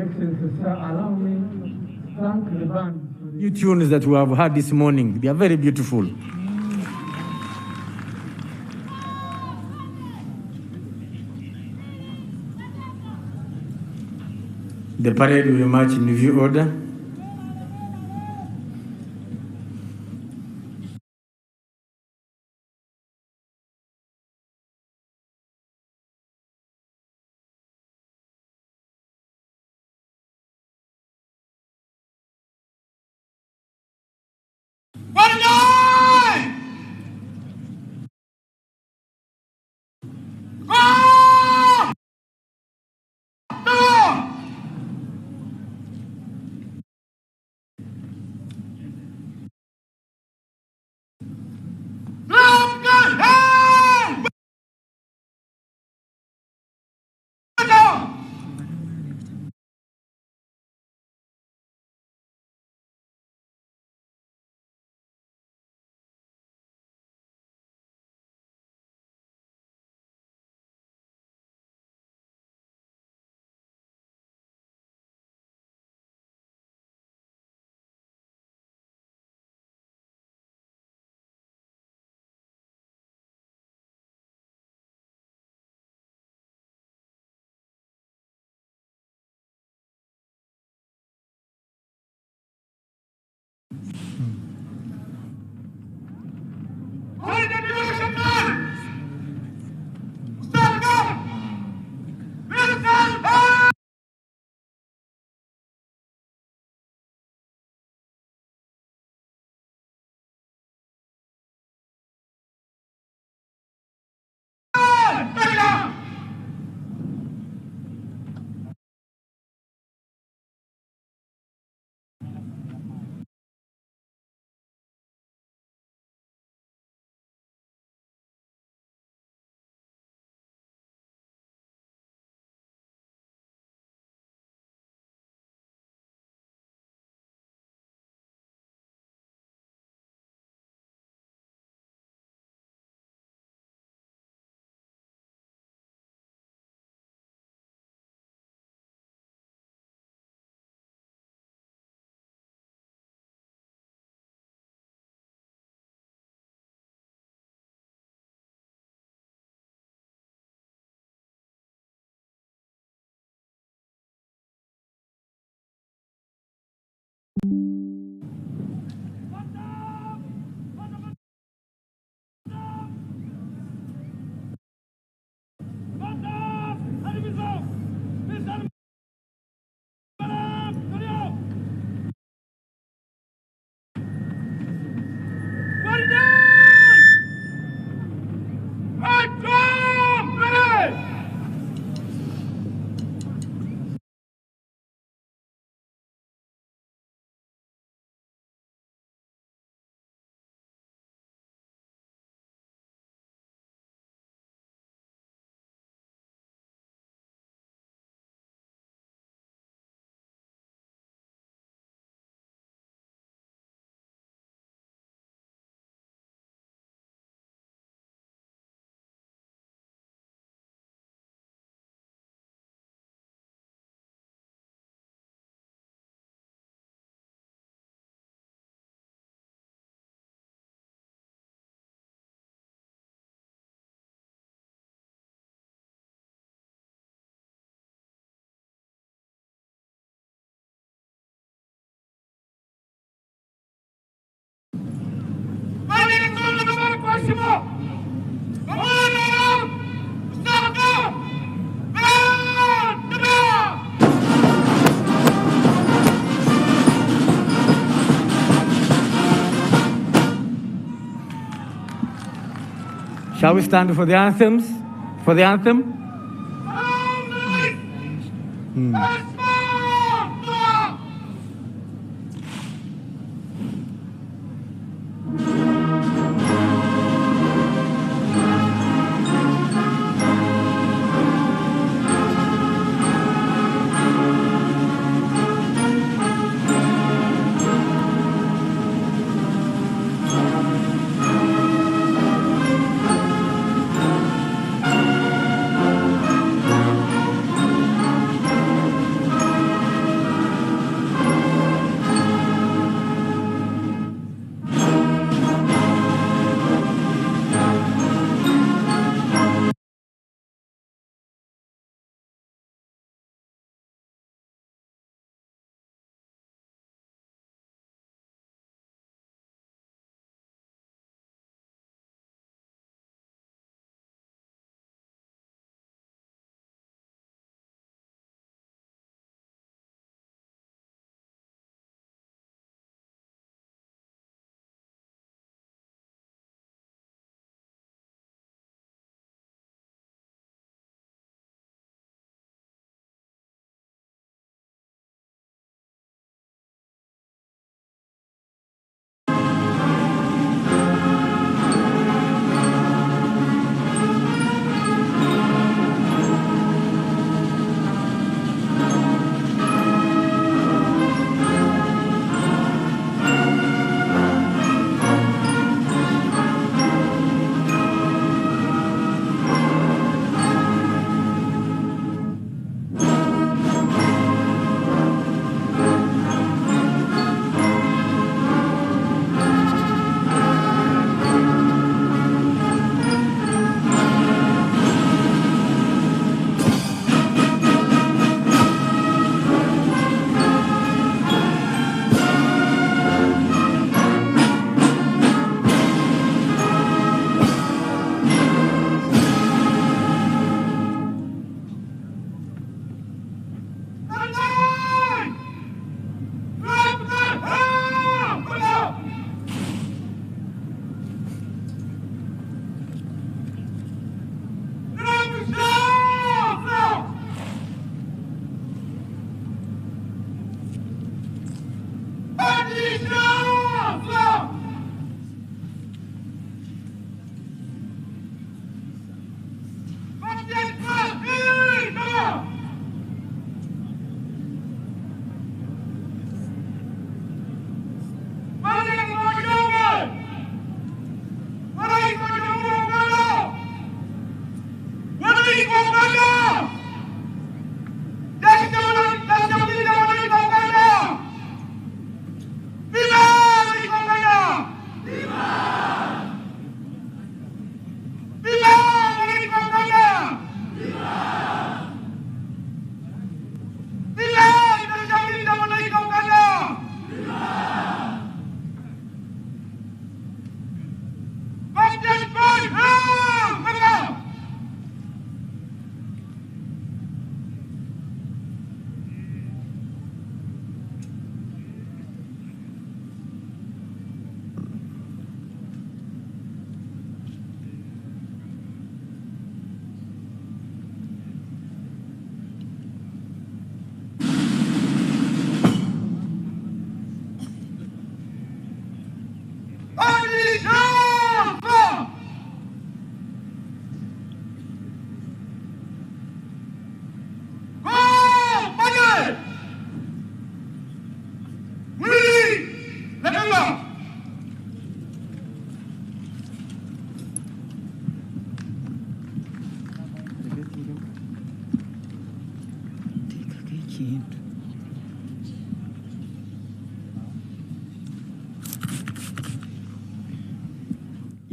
Excellency, sir, allow me to thank the band for the new tunes that we have heard this morning. They are very beautiful. The parade will march in review order. Shall we stand for the anthems? For the anthem?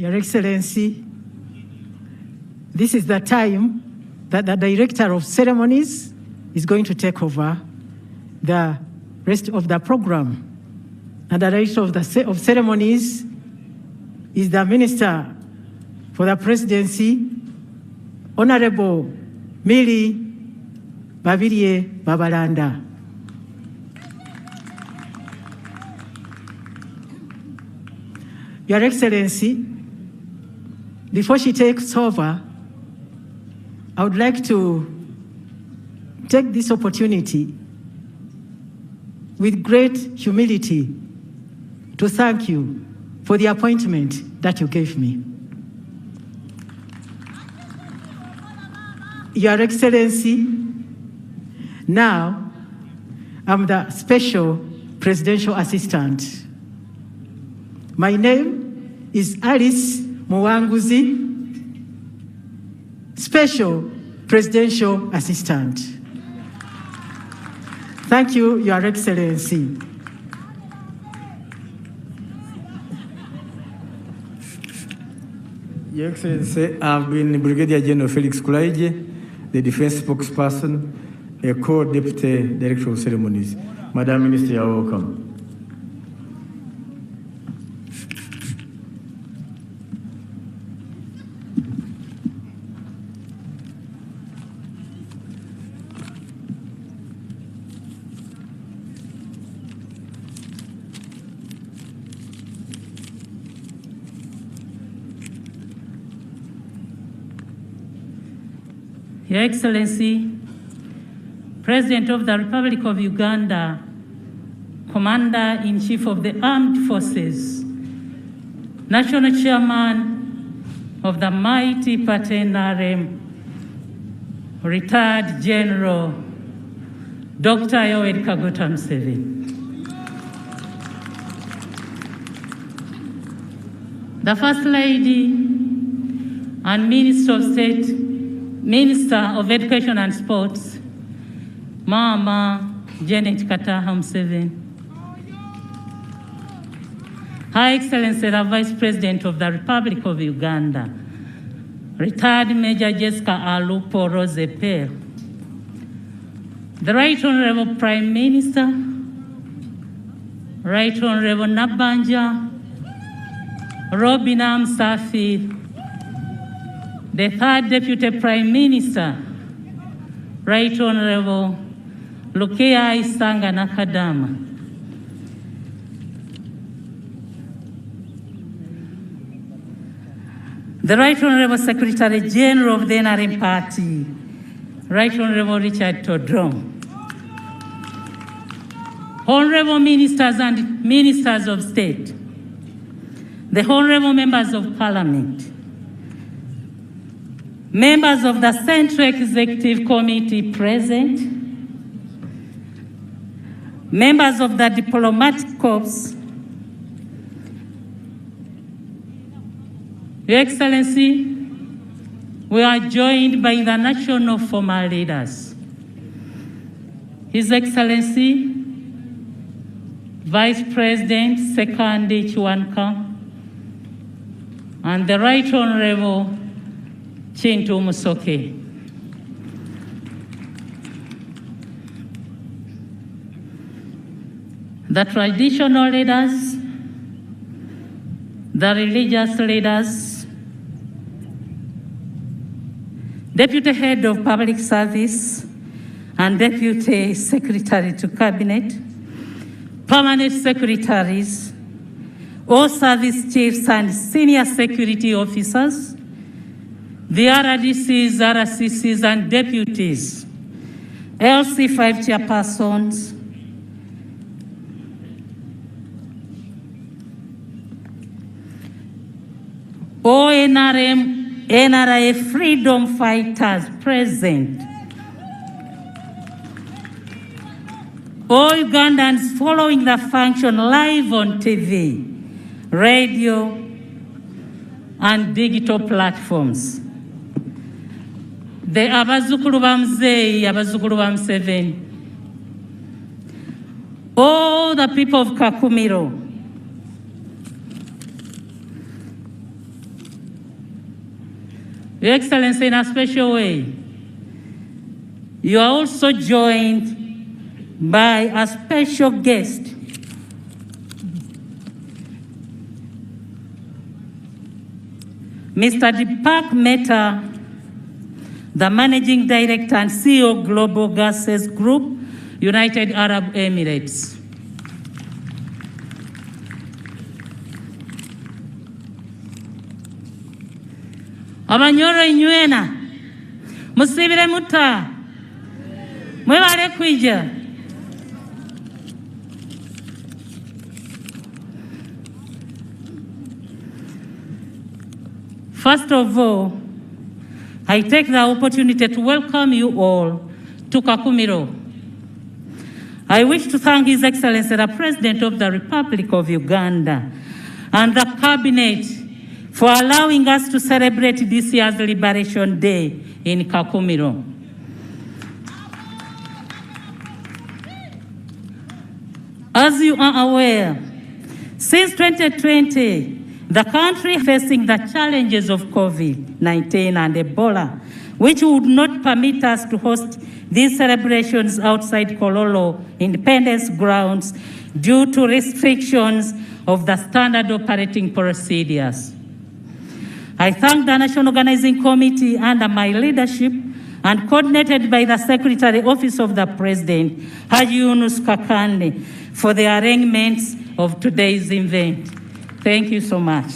Your Excellency, this is the time that the Director of Ceremonies is going to take over the rest of the program. And the Director of Ceremonies is the Minister for the Presidency, Honorable Mili Babirie Babalanda. Your Excellency, before she takes over, I would like to take this opportunity with great humility to thank you for the appointment that you gave me. Your Excellency, now I'm the Special Presidential Assistant. My name is Alice Muwanguzi, Special Presidential Assistant. Thank you, Your Excellency. Your Excellency, I've been Brigadier General Felix Kulaije, the Defense Spokesperson, a Co-Deputy Director of Ceremonies. Madam Minister, you are welcome. Your Excellency, President of the Republic of Uganda, Commander-in-Chief of the Armed Forces, National Chairman of the mighty party NRM, Retired General Dr. Yoweri Kaguta Museveni. The First Lady and Minister of State, Minister of Education and Sports, Mama Janet Kataha Museveni. Her Excellency, the Vice President of the Republic of Uganda, Retired Major Jessica Alupo Rose-Pell, the Right Honorable Prime Minister, Right Honorable Nabanja, Robina Msafiri, the Third Deputy Prime Minister, Right Honorable Lukia Isanga Nakadama, the Right Honorable Secretary General of the NRM Party, Right Honorable Richard Todrom, honorable ministers and ministers of state, the honorable members of parliament, members of the Central Executive Committee present, members of the diplomatic corps, Your Excellency, we are joined by the national formal leaders. His Excellency, Vice President Sekandi Chiwanka, and the Right Honorable Chintu Musoke. The traditional leaders, the religious leaders, Deputy Head of Public Service and Deputy Secretary to Cabinet, Permanent Secretaries, all service chiefs and senior security officers, the RDCs, RCCs and deputies, LC5 chairpersons, all NRM, NRA freedom fighters present, all Ugandans following the function live on TV, radio, and digital platforms. The abazukulu ba Mzee, abazukulu ba Museveni, all the people of Kakumiro, Your Excellency, in a special way, you are also joined by a special guest, Mr. Deepak Mehta, the Managing Director and CEO Global Gases Group, United Arab Emirates. Abanyoro inywena, musibire muta, mwebale kwija. First of all, I take the opportunity to welcome you all to Kakumiro. I wish to thank His Excellency, the President of the Republic of Uganda, and the Cabinet for allowing us to celebrate this year's Liberation Day in Kakumiro. As you are aware, since 2020, the country facing the challenges of COVID-19 and Ebola, which would not permit us to host these celebrations outside Kololo Independence Grounds due to restrictions of the standard operating procedures. I thank the National Organizing Committee under my leadership and coordinated by the Secretary Office of the President, Haji Yunus Kakande, for the arrangements of today's event. Thank you so much.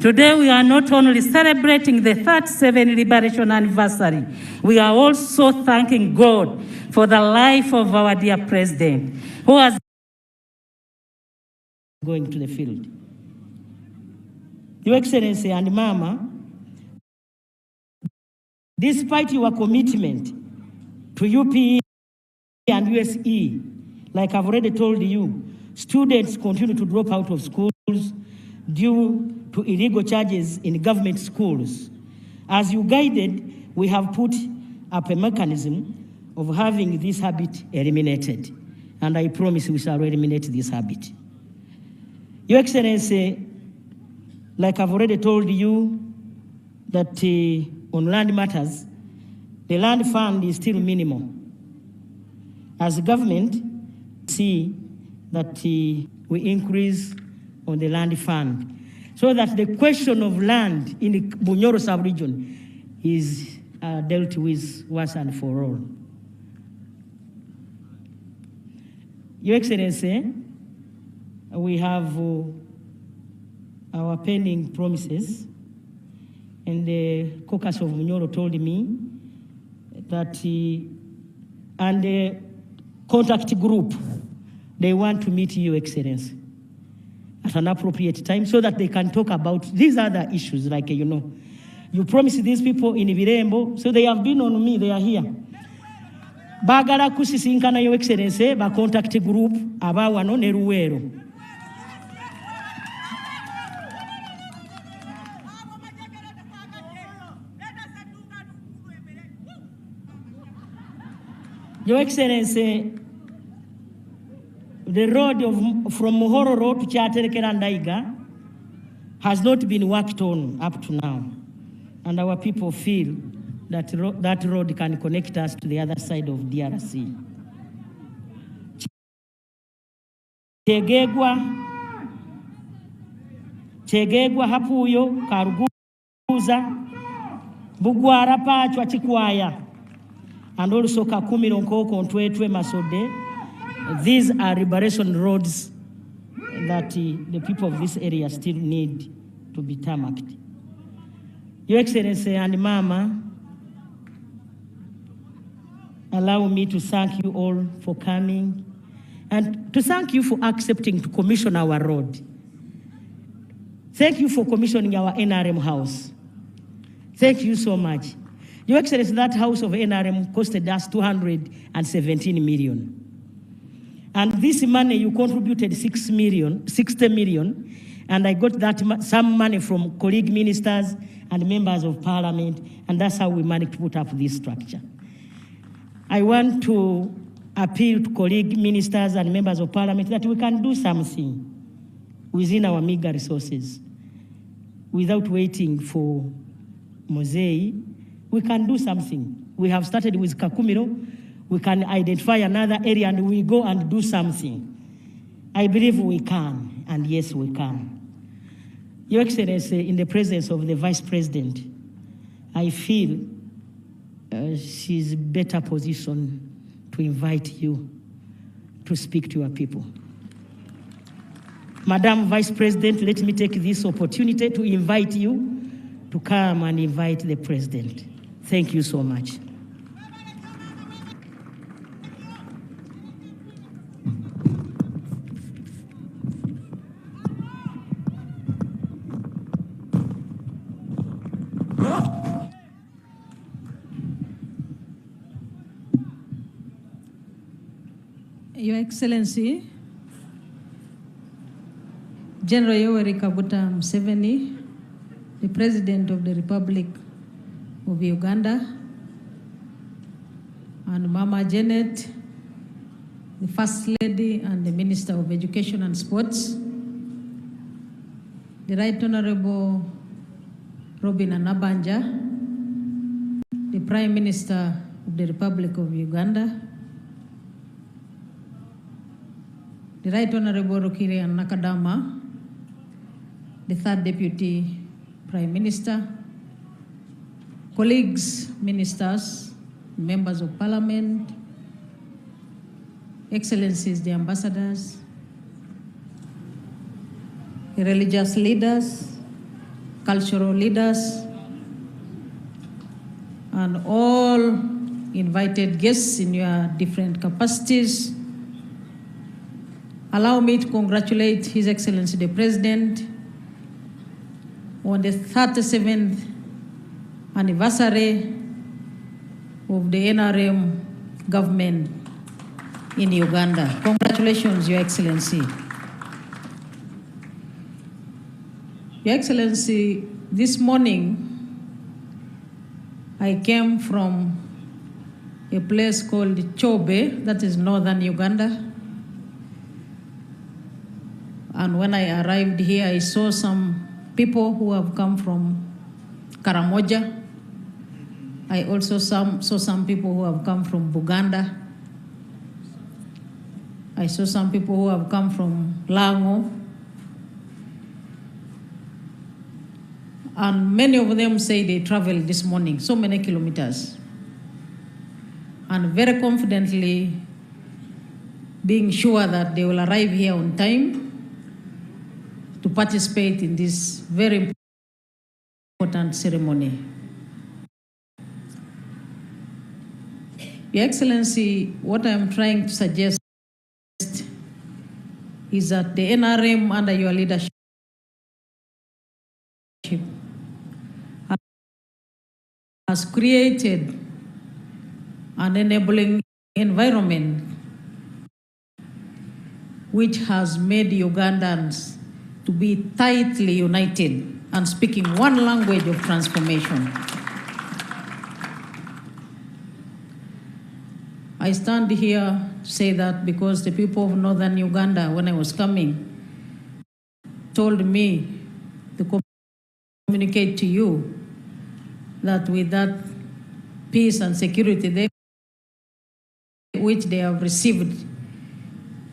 Today we are not only celebrating the 37th Liberation Anniversary, we are also thanking God for the life of our dear President, who has going to the field. Your Excellency and Mama, despite your commitment to UPE and USE, like I've already told you, students continue to drop out of schools due to illegal charges in government schools. As you guided, we have put up a mechanism of having this habit eliminated, and I promise we shall eliminate this habit. Your Excellency, like I've already told you, that on land matters, the land fund is still minimal. As a government, see that we increase on the land fund so that the question of land in the Bunyoro sub-region is dealt with once and for all. Your Excellency, we have our pending promises, and the caucus of Bunyoro told me that and the contact group they want to meet Your Excellency at an appropriate time so that they can talk about these other issues, like, you promised these people in Virembo, so they have been on me, they are here. Bagala kusisinkana Your Excellency, ba contact group, abawano ne Luweero. Your Excellency, the road from Mohoro Road to Chaterekera and Daiga has not been worked on up to now. And our people feel that that road can connect us to the other side of DRC. Chegegwa Hapuyo, Karuguza, Bugwara Pachwa Chikwaya, and also Kakumi Ronko, Kontwetwe Masode. These are liberation roads that the people of this area still need to be tarmacked. Your Excellency and Mama, allow me to thank you all for coming and to thank you for accepting to commission our road. Thank you for commissioning our NRM house. Thank you so much. Your Excellency, that house of NRM costed us 217 million. And this money, you contributed 60 million, and I got that some money from colleague ministers and members of parliament, and that's how we managed to put up this structure. I want to appeal to colleague ministers and members of parliament that we can do something within our meager resources without waiting for Mosei. We can do something. We have started with Kakumiro. We can identify another area and we go and do something. I believe we can, and yes, we can. Your Excellency, in the presence of the Vice President, I feel she's better positioned to invite you to speak to your people. Madam Vice President, let me take this opportunity to invite you to come and invite the President. Thank you so much. Your Excellency, General Yoweri Kaguta Museveni, the President of the Republic of Uganda, and Mama Janet, the First Lady and the Minister of Education and Sports, the Right Honorable Robin Anabanja, the Prime Minister of the Republic of Uganda, the Right Honorable Rukiri Nakadama, the Third Deputy Prime Minister, colleagues, ministers, members of Parliament, Excellencies, the ambassadors, the religious leaders, cultural leaders, and all invited guests in your different capacities. Allow me to congratulate His Excellency the President on the 37th anniversary of the NRM government in Uganda. Congratulations, Your Excellency. Your Excellency, this morning I came from a place called Chobe, that is northern Uganda. And when I arrived here, I saw some people who have come from Karamoja. I also saw some people who have come from Buganda. I saw some people who have come from Lango. And many of them say they traveled this morning, so many kilometers. And very confidently being sure that they will arrive here on time to participate in this very important ceremony. Your Excellency, what I'm trying to suggest, is that the NRM under your leadership has created an enabling environment which has made Ugandans to be tightly united and speaking one language of transformation. I stand here to say that because the people of northern Uganda, when I was coming, told me to communicate to you that with that peace and security which they have received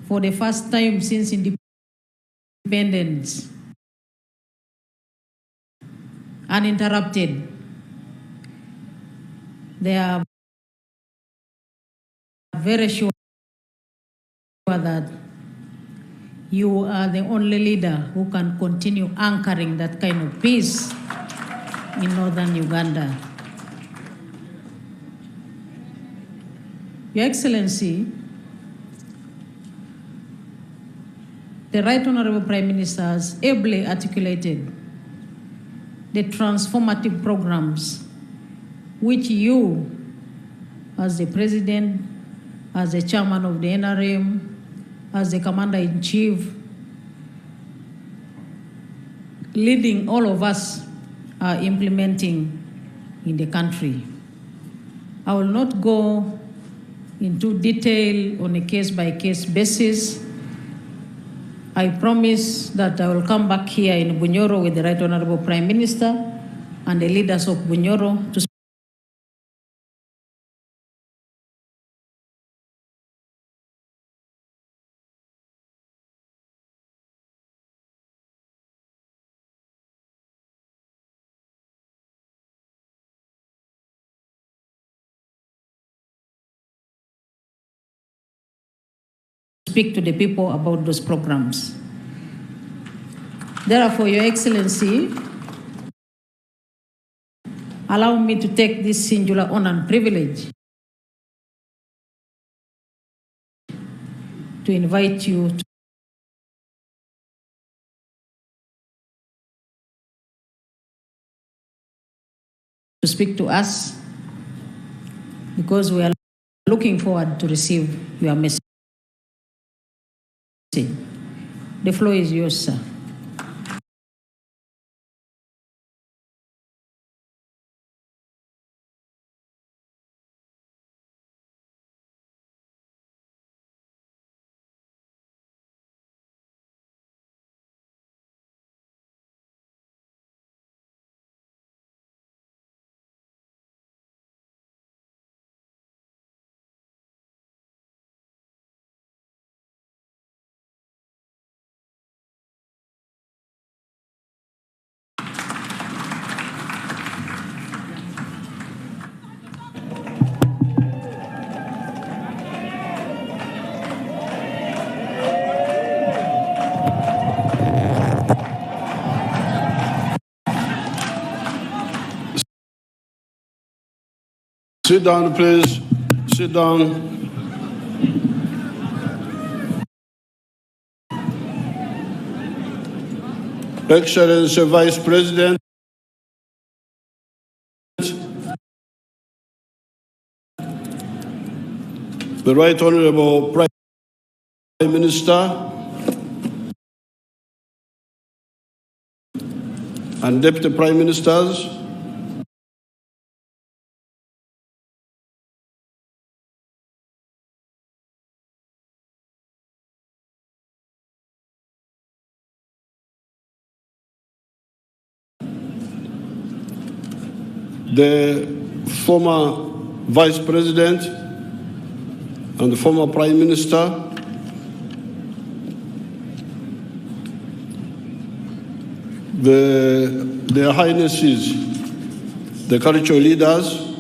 for the first time since independence, uninterrupted, they are very sure that you are the only leader who can continue anchoring that kind of peace in northern Uganda. Your Excellency, the Right Honorable Prime Minister has ably articulated the transformative programs which you, as the President, as the Chairman of the NRM, as the Commander-in-Chief, leading all of us are implementing in the country. I will not go into detail on a case-by-case basis. I promise that I will come back here in Bunyoro with the Right Honorable Prime Minister and the leaders of Bunyoro to speak to the people about those programs. Therefore, Your Excellency, allow me to take this singular honor and privilege to invite you to speak to us because we are looking forward to receive your message. The floor is yours, sir. Sit down, please. Sit down. Excellency Vice President, the Right Honorable Prime Minister and Deputy Prime Ministers, the former Vice President and the former Prime Minister, their Highnesses, the cultural leaders,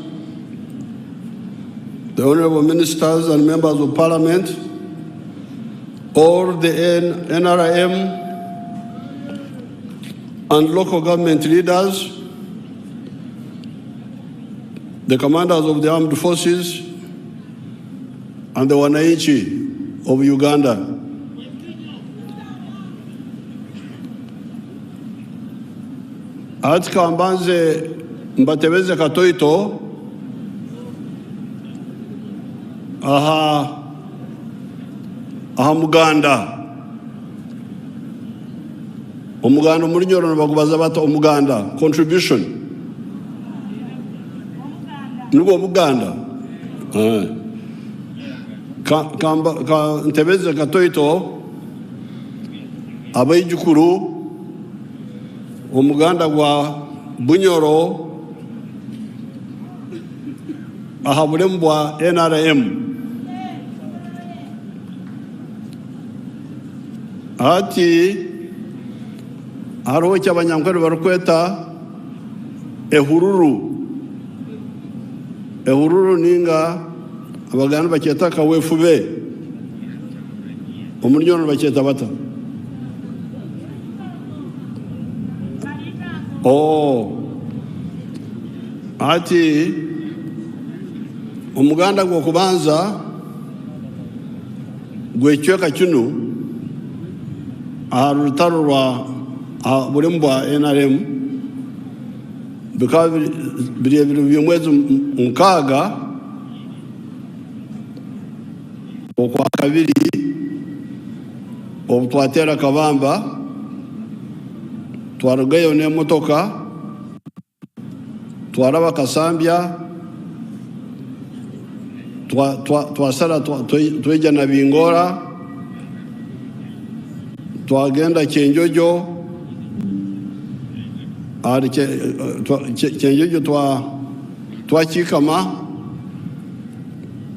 the Honorable Ministers and Members of Parliament, all the NRM and local government leaders, the commanders of the armed forces, and the Wananchi of Uganda. ati kambanze mbatebeze katoito aha muganda umuganda muri nyoro bagubaza bata umuganda contribution nugo muganda ka ntebeze katoito abayijukuru umuganda gwa bunyoro aha burembwa NRM ati hariho cy'abanyankore barukweta ehururu ninga abaganda baketa kawefube umuryono baketa bata ati umuganda gwo kubanza gwecyoka kinu arutaro rwa burembwa NRM bikaba biri by'umwezi mukaga okwa kabiri obutwatera kabamba twarugayo n'emotoka twaraba kasambya twasara tweja na bingora twagenda Cyenjojo ari Cyenjojo twakikama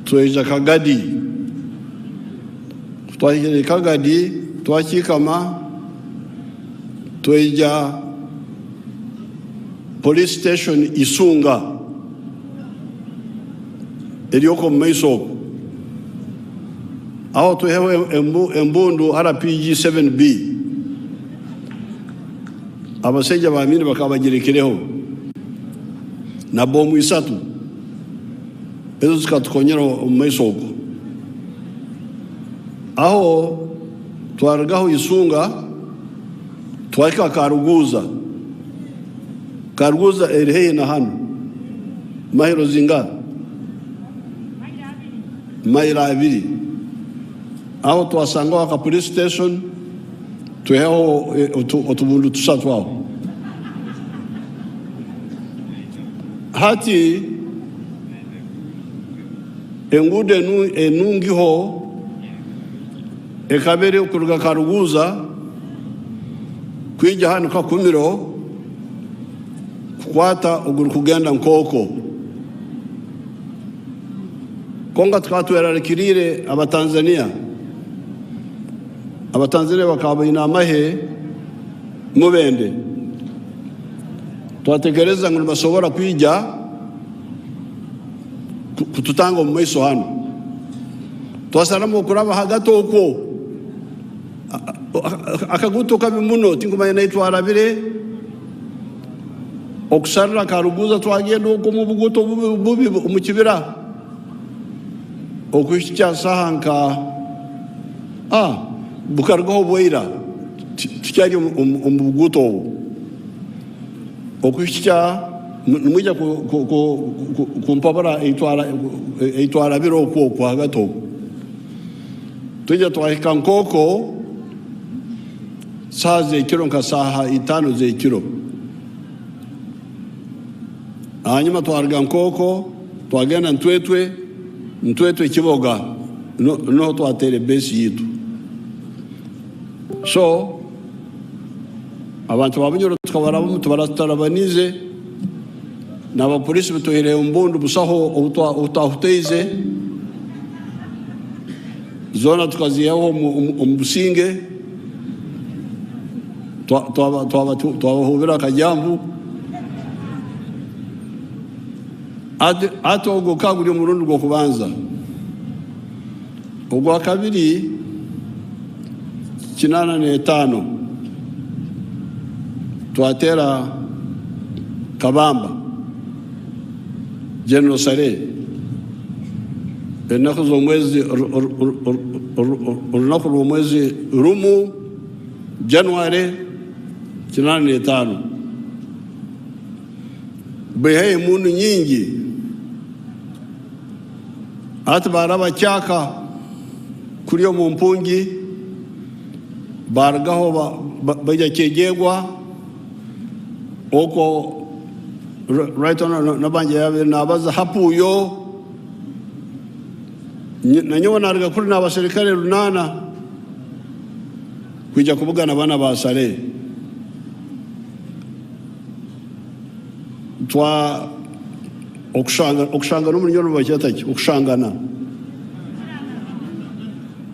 tweja Kagadi twagenda Kagadi twakikama tweja police station Isunga elioko maiso aho tuhewe embundu RPG 7B abaseja baamini bakabagerekereho na bomu isatu ezo zikatukonyera maiso aho twaragaho Isunga twaika Karuguza erihe na hano mahiro zinga maira abiri aho twasanga ka police station tuheho otubundu tusatwaho hati engude enungiho ekabere okuruga Karuguza kwija hano kakumiro kukwata uguru kugenda Nkoko konga tukatwerarikirire abatanzania bakaba inamahe mubende twatekereza ngo basobora kwija kututanga mu maiso hano twasaramo kuraba hagato uko akaguto kabimuno tinguma naitwarabire okusarira Karuguza twagenda uko mu buguto bubi mu kibira okushya sahanka bukargo boira tikyari mu buguto okushya mwija ku mpabara eitwara biro kwa hagato tujya twahika Nkoko saa zekiro nka saha 5 zekiro hanyuma twarga Nkoko twagenda ntwetwe Kiboga no twatere base yitu so abantu babunyoro tukabarabo tubaratarabanize n'aba police bitohereye umbundu busaho utahuteize zona tukaziyaho umusinge twabahubira Kajambu ato ugo kaguri umurundi gwo kubanza ugwa kabiri 85 twatera Kabamba General Sare enako zo mwezi urunaku rumu January 85 behe munu nyingi ati baraba cyaka kuri yo mu mpungi bargaho bajya kegegwa oko right on nabanje yabe nabaza hapuyo nanyo narga kuri n'abasirikare runana kujya kubugana bana basare twa okushanga n'umunyoro bacyataki okushangana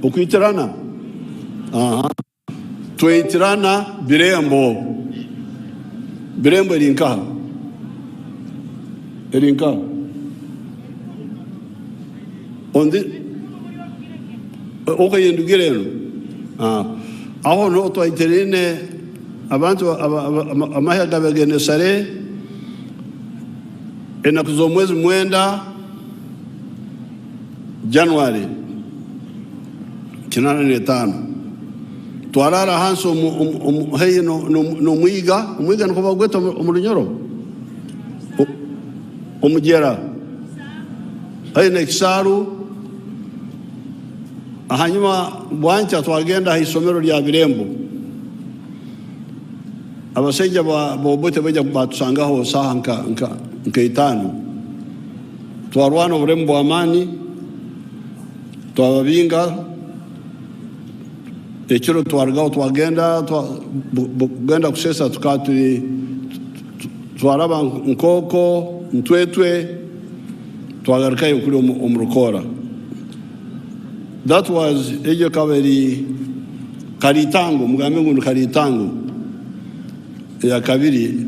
okwitirana twitirana birembo erinka ondi okayendugireno aho no twaitirine abantu amahaga bagene sare enakuzo mwezi mwenda January 95 twarara hanso hey no mwiga nko bagweta umurunyoro omugera hey nekisaru ahanyuma bwanca twagenda hisomero lya birembo abasejja bobote bajya batusangaho saha nka itanu twarwana uburembo amani twababinga ekiro twargaho twagenda kusesa tukaturi twaraba nkoko ntwetwe twagarukayo kuri umurukora. That was ejo kabiri karitango mugambe ngo karitango ya kabiri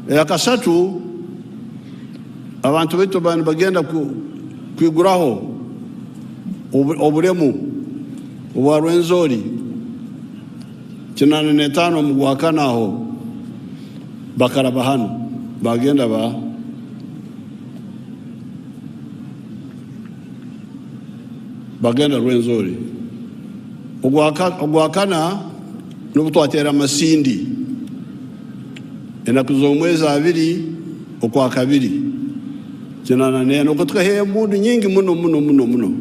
ya kasatu abantu beto bagenda kwiguraho oburemu wa Rwenzori 95 mu gwakanaho bakaraba hano bagenda bagenda Rwenzori ogwakana n'ubutwatera amasindi enakuzo umwezi abiri okwa kabiri kinana no kutwahe mundu nyingi muno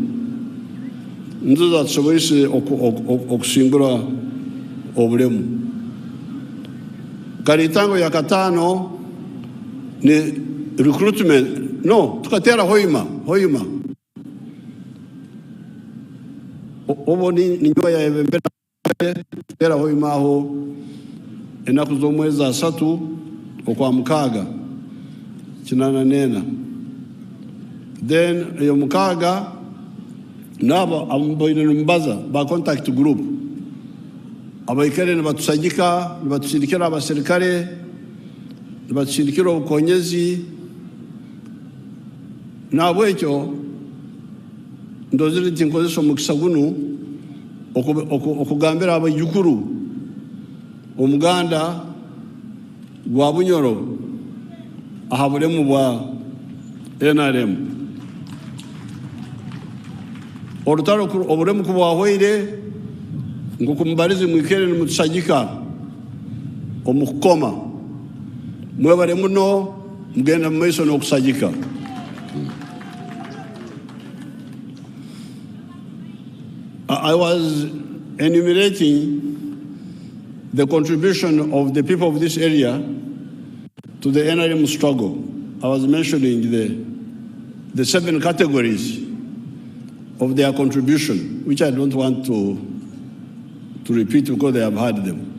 nzuza tsoboyise okushingura oburemu. Karitango ya katano ni recruitment no tukatera hoima obo ni nyoya ya mbera tera hoima ho enakuzo mwezi asatu okwa mukaga kinana nena then yo mukaga nabo amboine numbaza ba contact group abaikare nibatusagika nibatusirikira abasirikare nibatusirikira ubukonyezi nabo ekyo ndozire tinkozeso mukisagunu okugambira abayukuru omuganda gwa bunyoro ahabulemu bwa NRM orutaro oburemu kubwahoire ngo kumbarize mwikere mutusagika omukoma mwebare muno mugenda mumaiso no kusagika. I was enumerating the contribution of the people of this area to the NRM struggle. I was mentioning the 7 categories of their contribution, which I don't want to repeat because they have heard them.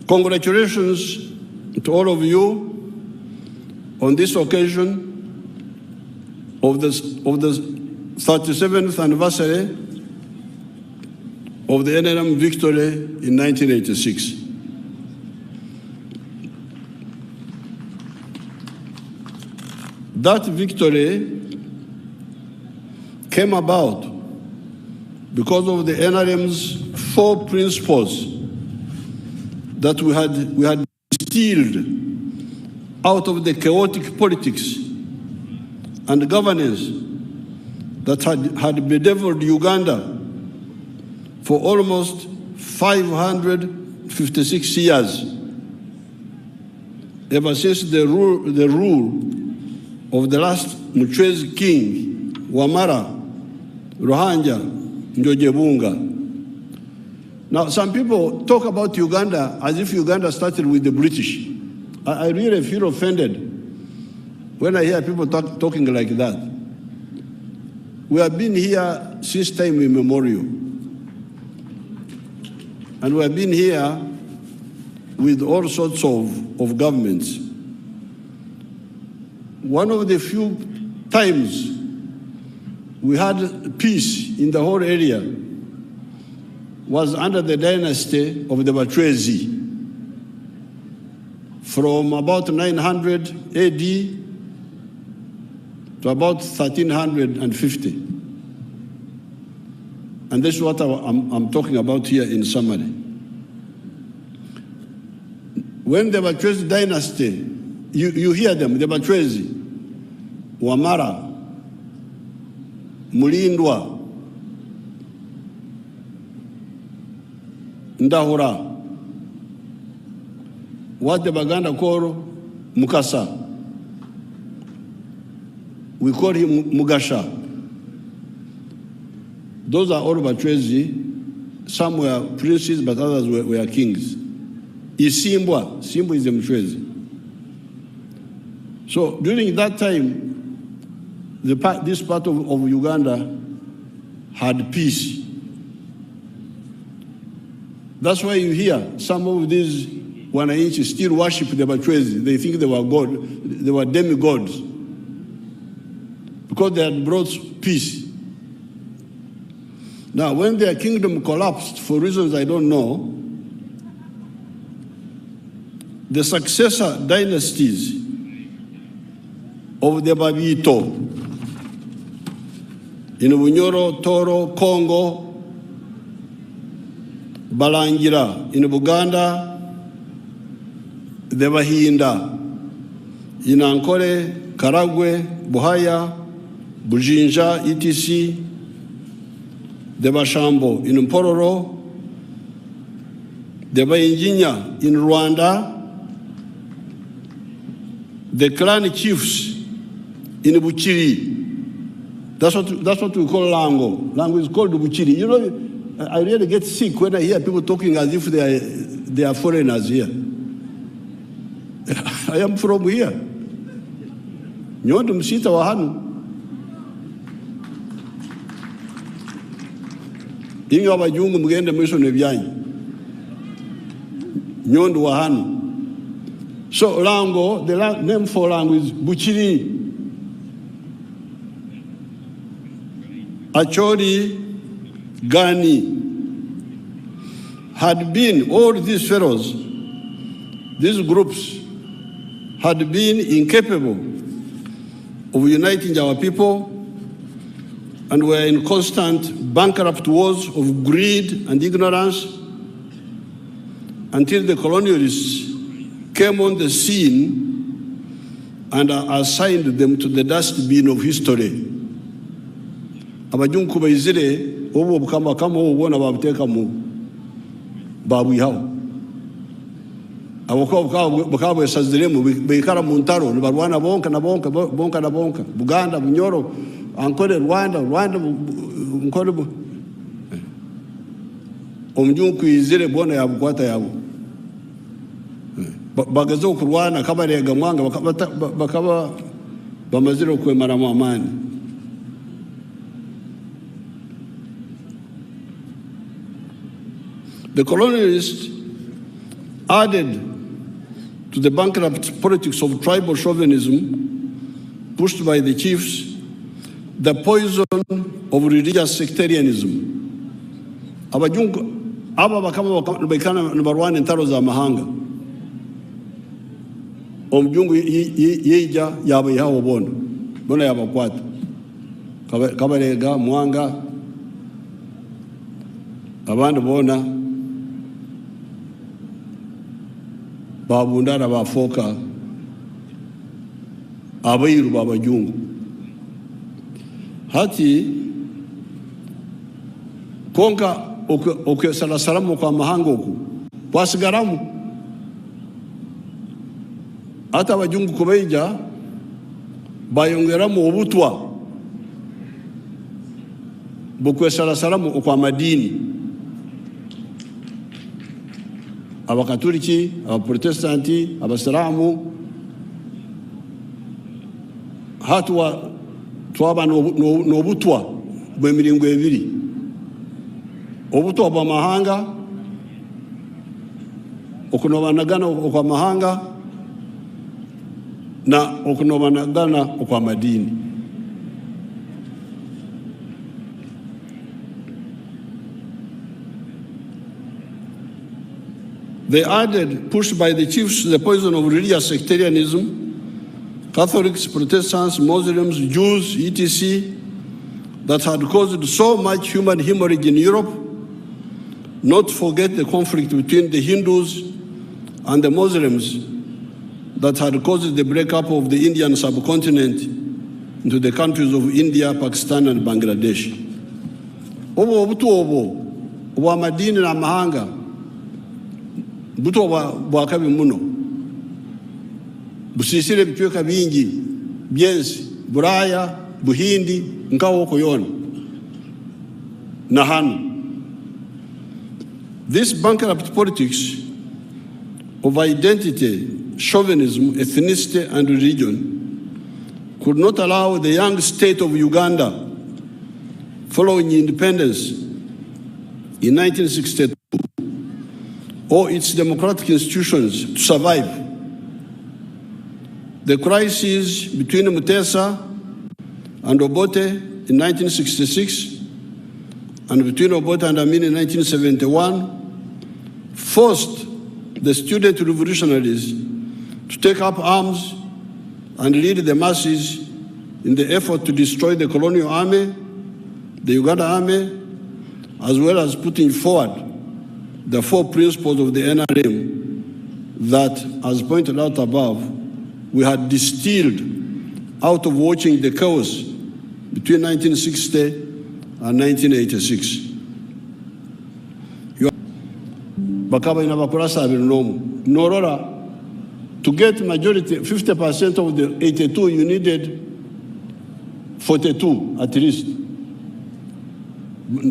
Congratulations to all of you on this occasion of the 37th anniversary of the NRM victory in 1986. That victory came about because of the NRM's 4 principles that we had distilled out of the chaotic politics and governance that had bedeviled Uganda for almost 556 years ever since the rule of the last Muchwezi king, Wamara, Rohanja, Njojebunga. Now, some people talk about Uganda as if Uganda started with the British. I really feel offended when I hear people talking like that. We have been here since time immemorial. And we have been here with all sorts of governments. One of the few times we had peace in the whole area was under the dynasty of the Bachwezi. From about 900 AD to about 1350. And this is what I'm talking about here in summary. When the Bachwezi dynasty, you hear them, the Bachwezi, Wamara, Mulindwa, Ndahura, what the Baganda call Mukasa. We call him Mugasha. Those are all Bachwezi. Some were princes, but others were kings. Isimbwa, Simba is a Mchwezi. So during that time, this part of Uganda had peace. That's why you hear some of these Wananchi still worship the Bachwezi. They think they were demigods because they had brought peace. Now, when their kingdom collapsed for reasons I don't know, the successor dynasties of the Babito in Bunyoro, Toro, Congo, Balangira in Buganda, the Bahinda in Ankole, Karagwe, Buhaya, Bujinja, etc., the Bashambo in Mpororo, the Bainjinya in Rwanda, the clan chiefs in Buchiri. That's what we call Lango. Lango is called Buchiri. You know, I really get sick when I hear people talking as if they are foreigners here. I am from here. Nyondo msita wa hanu. Inga abajungu mugende mwisho nebyanyi. Nyondo wa hanu. So Lango, the name for Lango is Buchiri. Achori, Gani, had been, all these pharaohs, these groups, had been incapable of uniting our people and were in constant bankrupt wars of greed and ignorance until the colonialists came on the scene and assigned them to the dustbin of history. Abajungu bayizire obo kama ubona babuteka mu babwihaho abakabo yasaziremo bekara mu ntaro barwana bonka Buganda Bunyoro ankore Rwanda nkore omujungu yizire bona yabukwata yabo bagazo kurwana kabarega mwanga bakaba bamazire kwemara mu amani. The colonialists added to the bankrupt politics of tribal chauvinism pushed by the chiefs the poison of religious sectarianism. Abajungu aba bakama bakana barwana ntaro za mahanga. Omjungu yeja yaba yawo bona yabakwata kabarega mwanga abandi bona babundara bafoka abayiru babajungu hati konka sala salamu kwa mahanga oku wasigaramu hata abajungu kubaija bayongeramu obutwa bukwesarasaramu okwa madini, abakatoliki, abaprotestanti, abasiramu, hatuwa twaba n'obutwa bw'emiringo ebiri, obutwa bw'amahanga, okunobanagana okwa mahanga na okunobanagana okwa madini. They added, pushed by the chiefs, the poison of religious sectarianism, Catholics, Protestants, Muslims, Jews, etc., that had caused so much human hemorrhage in Europe. Not forget the conflict between the Hindus and the Muslims that had caused the breakup of the Indian subcontinent into the countries of India, Pakistan, and Bangladesh. Obo obutu obo obwa madini na mahanga buto bwakabi muno busisire bitweka bingi byensi Buraya, Buhindi, nkawo koyona na hanu. This bankrupt politics of identity, chauvinism, ethnicity, and religion could not allow the young state of Uganda, following independence in 1962, or its democratic institutions to survive. The crisis between Mutesa and Obote in 1966 and between Obote and Amin in 1971 forced the student revolutionaries to take up arms and lead the masses in the effort to destroy the colonial army, the Uganda army, as well as putting forward the 4 principles of the NRM that, as pointed out above, we had distilled out of watching the chaos between 1960 and 1986. Bakaba ina bakurasa abinomu. Norora, to get majority, 50% of the 82, you needed 42 at least.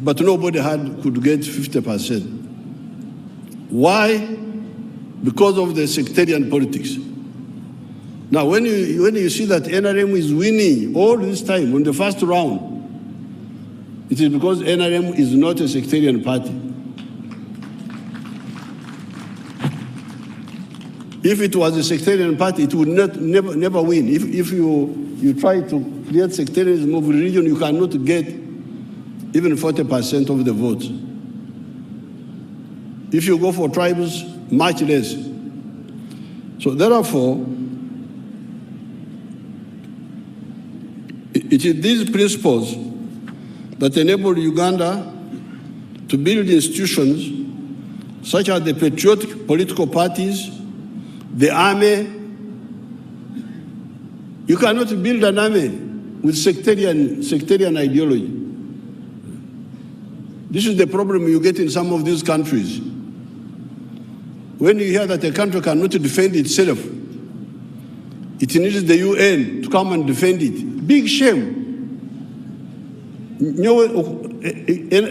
But nobody could get 50%. Why? Because of the sectarian politics. Now, when you see that NRM is winning all this time on the first round, it is because NRM is not a sectarian party. If it was a sectarian party, it would never win. If you try to create sectarianism of religion, you cannot get even 40% of the votes. If you go for tribes, much less. So therefore, it is these principles that enable Uganda to build institutions such as the patriotic political parties, the army. You cannot build an army with sectarian ideology. This is the problem you get in some of these countries. When you hear that a country cannot defend itself, it needs the UN to come and defend it. Big shame.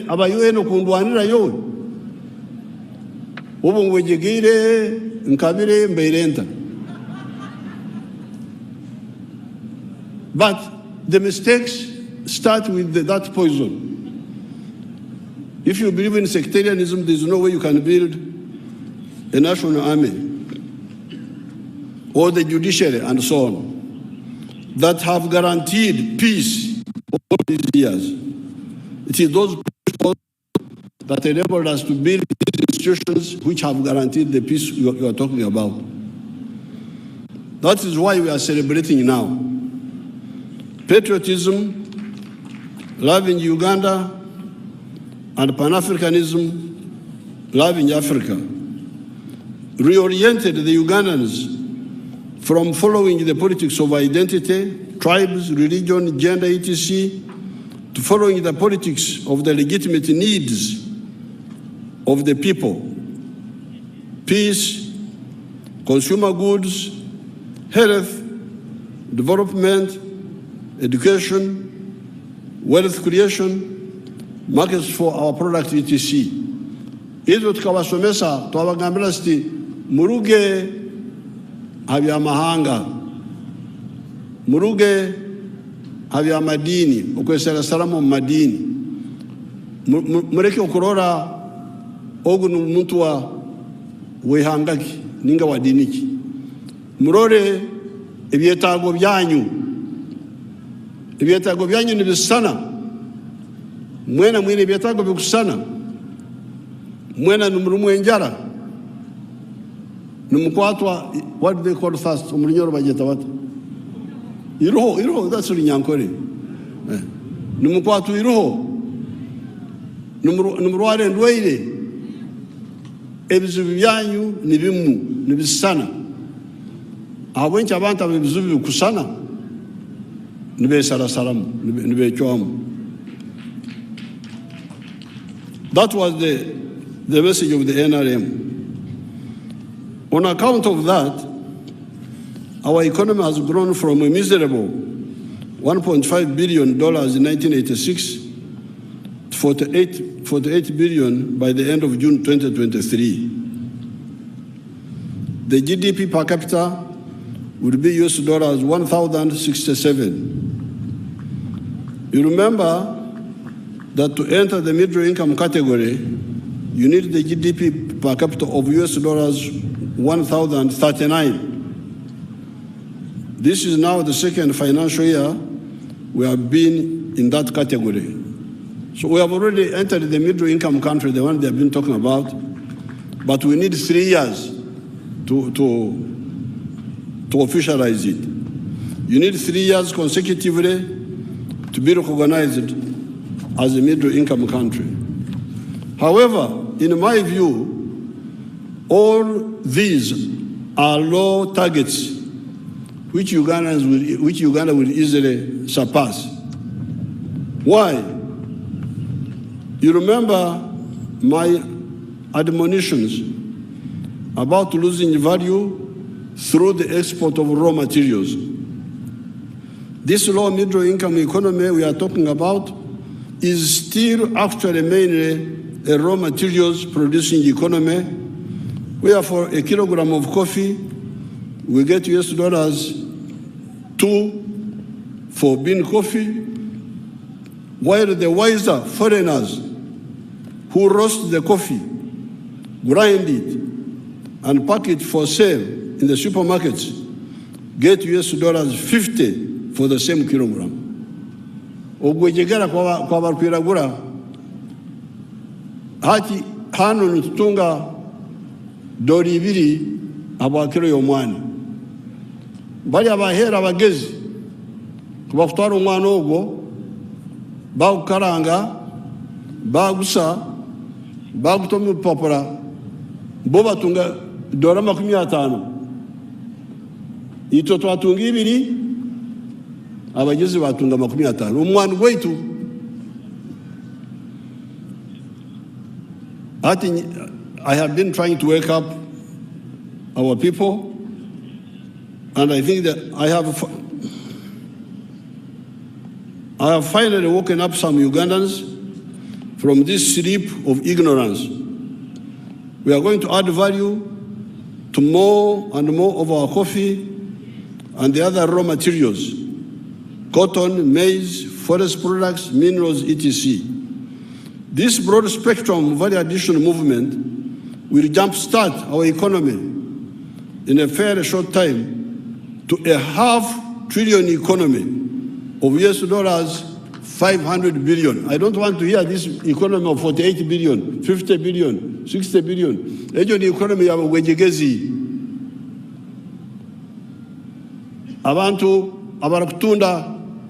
Aba UN okundwanira yowe. Obo mwejegire nkabire mbeirenta. But the mistakes start with that poison. If you believe in sectarianism, there's no way you can build a national army or the judiciary and so on that have guaranteed peace all these years. It is those principles that enabled us to build these institutions which have guaranteed the peace you are talking about. That is why we are celebrating now. Patriotism, loving Uganda, and Pan-Africanism, loving Africa, reoriented the Ugandans from following the politics of identity, tribes, religion, gender, etc., to following the politics of the legitimate needs of the people: peace, consumer goods, health, development, education, wealth creation, markets for our product etc. Hizo tukawasomesa twabagambira siti muruge habya mahanga, muruge habya madini okwesera salamu madini, mureke okurora ogunu muntu wa wehangaki ninga wadiniki, murore ebyetago byanyu nibisana, mwena mwine ebyetago bikusana, mwena numurumu enjara numukwatwa, what do they call fast umulinyoro bageta wata iroho that's Runyankore, numukwatwa iroho numurware ndweire, ebizibu byanyu nibimu nibisana, abwenki abantu abebizibu bikusana nibesarasaramu nibechwamu. That was the message of the NRM. On account of that, our economy has grown from a miserable $1.5 billion in 1986 to 48 billion by the end of June 2023. The GDP per capita would be US dollars 1,067. You remember that to enter the middle income category, you need the GDP per capita of US dollars 1,039. This is now the second financial year we have been in that category. So we have already entered the middle income country, the one they have been talking about, but we need 3 years to officialize it. You need 3 years consecutively to be recognized as a middle income country. However, in my view, all these are low targets which Uganda will easily surpass. Why? You remember my admonitions about losing value through the export of raw materials. This low middle income economy we are talking about is still actually mainly a raw materials producing economy, where for a kilogram of coffee, we get US dollars 2 for bean coffee, while the wiser foreigners who roast the coffee, grind it, and pack it for sale in the supermarkets get US dollars 50 for the same kilogram. Ogwejegera kwa barkwiragura hati hano ntutunga dori ibiri abakiro y'omwana bali abahera abagezi kubafutwara umwana ogwo bagukaranga bagusa bagutoma upapura bo batunga dora 50 ito twatunga ibiri abagezi batunga 50 umwana wetu I have been trying to wake up our people, and I think that I have finally woken up some Ugandans from this sleep of ignorance. We are going to add value to more and more of our coffee and the other raw materials, cotton, maize, forest products, minerals, etc. This broad spectrum value addition movement will jumpstart our economy in a fairly short time to a $500 billion economy of US dollars 500 billion. I don't want to hear this economy of 48 billion, 50 billion, 60 billion. Ejo ni economy ya wejegezi. Abantu abarakutunda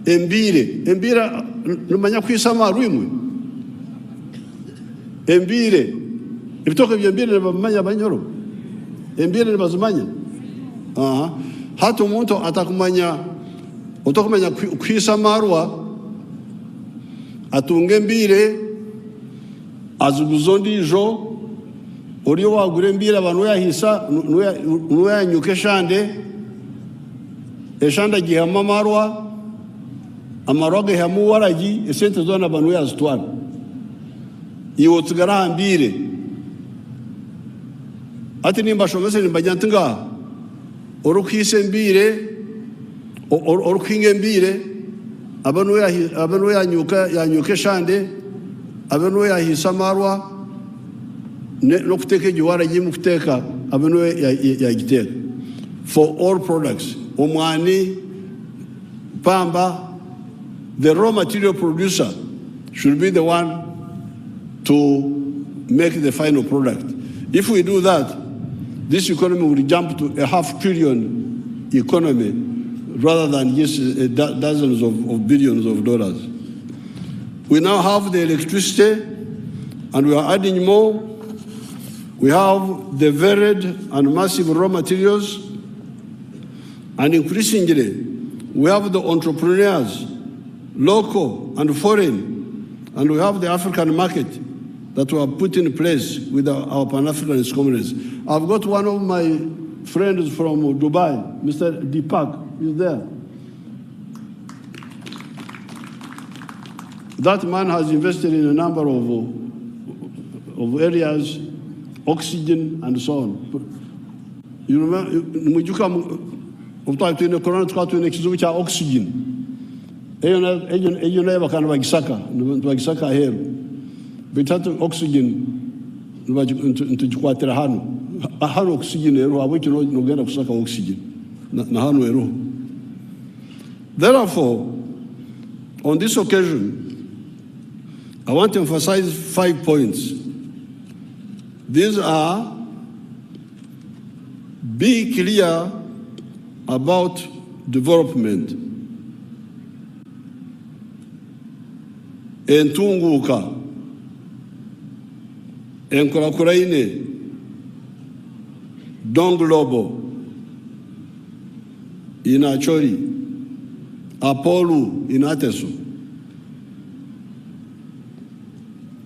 embira numanya kwisama rwimwe. Embire ibitoke byembire nabamanya banyoro embire nabazumanya hata umuntu atakumanya utakumanya kwisamarwa atunge mbire azuguzondijo uriyo wagure mbire abantu yahisa nuyanyuke shande eshanda gihama marwa amarwa gehamu waragi esente zona banu yazitwara iwo tugarahambire ati nimba shomese nimba nyantinga orukwise mbire orukwinge mbire abanu yanyuke shande abanu yahisa marwa no kuteka jiwara jimu kuteka abanu yagiteka for all products omwani pamba the raw material producer should be the one to make the final product. If we do that, this economy will jump to a $500 billion economy rather than just dozens of billions of dollars. We now have the electricity and we are adding more. We have the varied and massive raw materials, and increasingly we have the entrepreneurs, local and foreign, and we have the African market that we have put in place with our Pan-Africanist communities. I've got one of my friends from Dubai, Mr. Deepak, is there. That man has invested in a number of areas, oxygen and so on. You remember, you come to the corona to oxygen. Ejo na bakana bagisaka here. Bitatu oxygen ntujikwatira hano oxygen ero abiki no genda kusaka oxygen na hano ero. Therefore, on this occasion, I want to emphasize 5 points. These are: be clear about development. Entunguka, enkuraine, donglobo, inachori, apolu, inateso,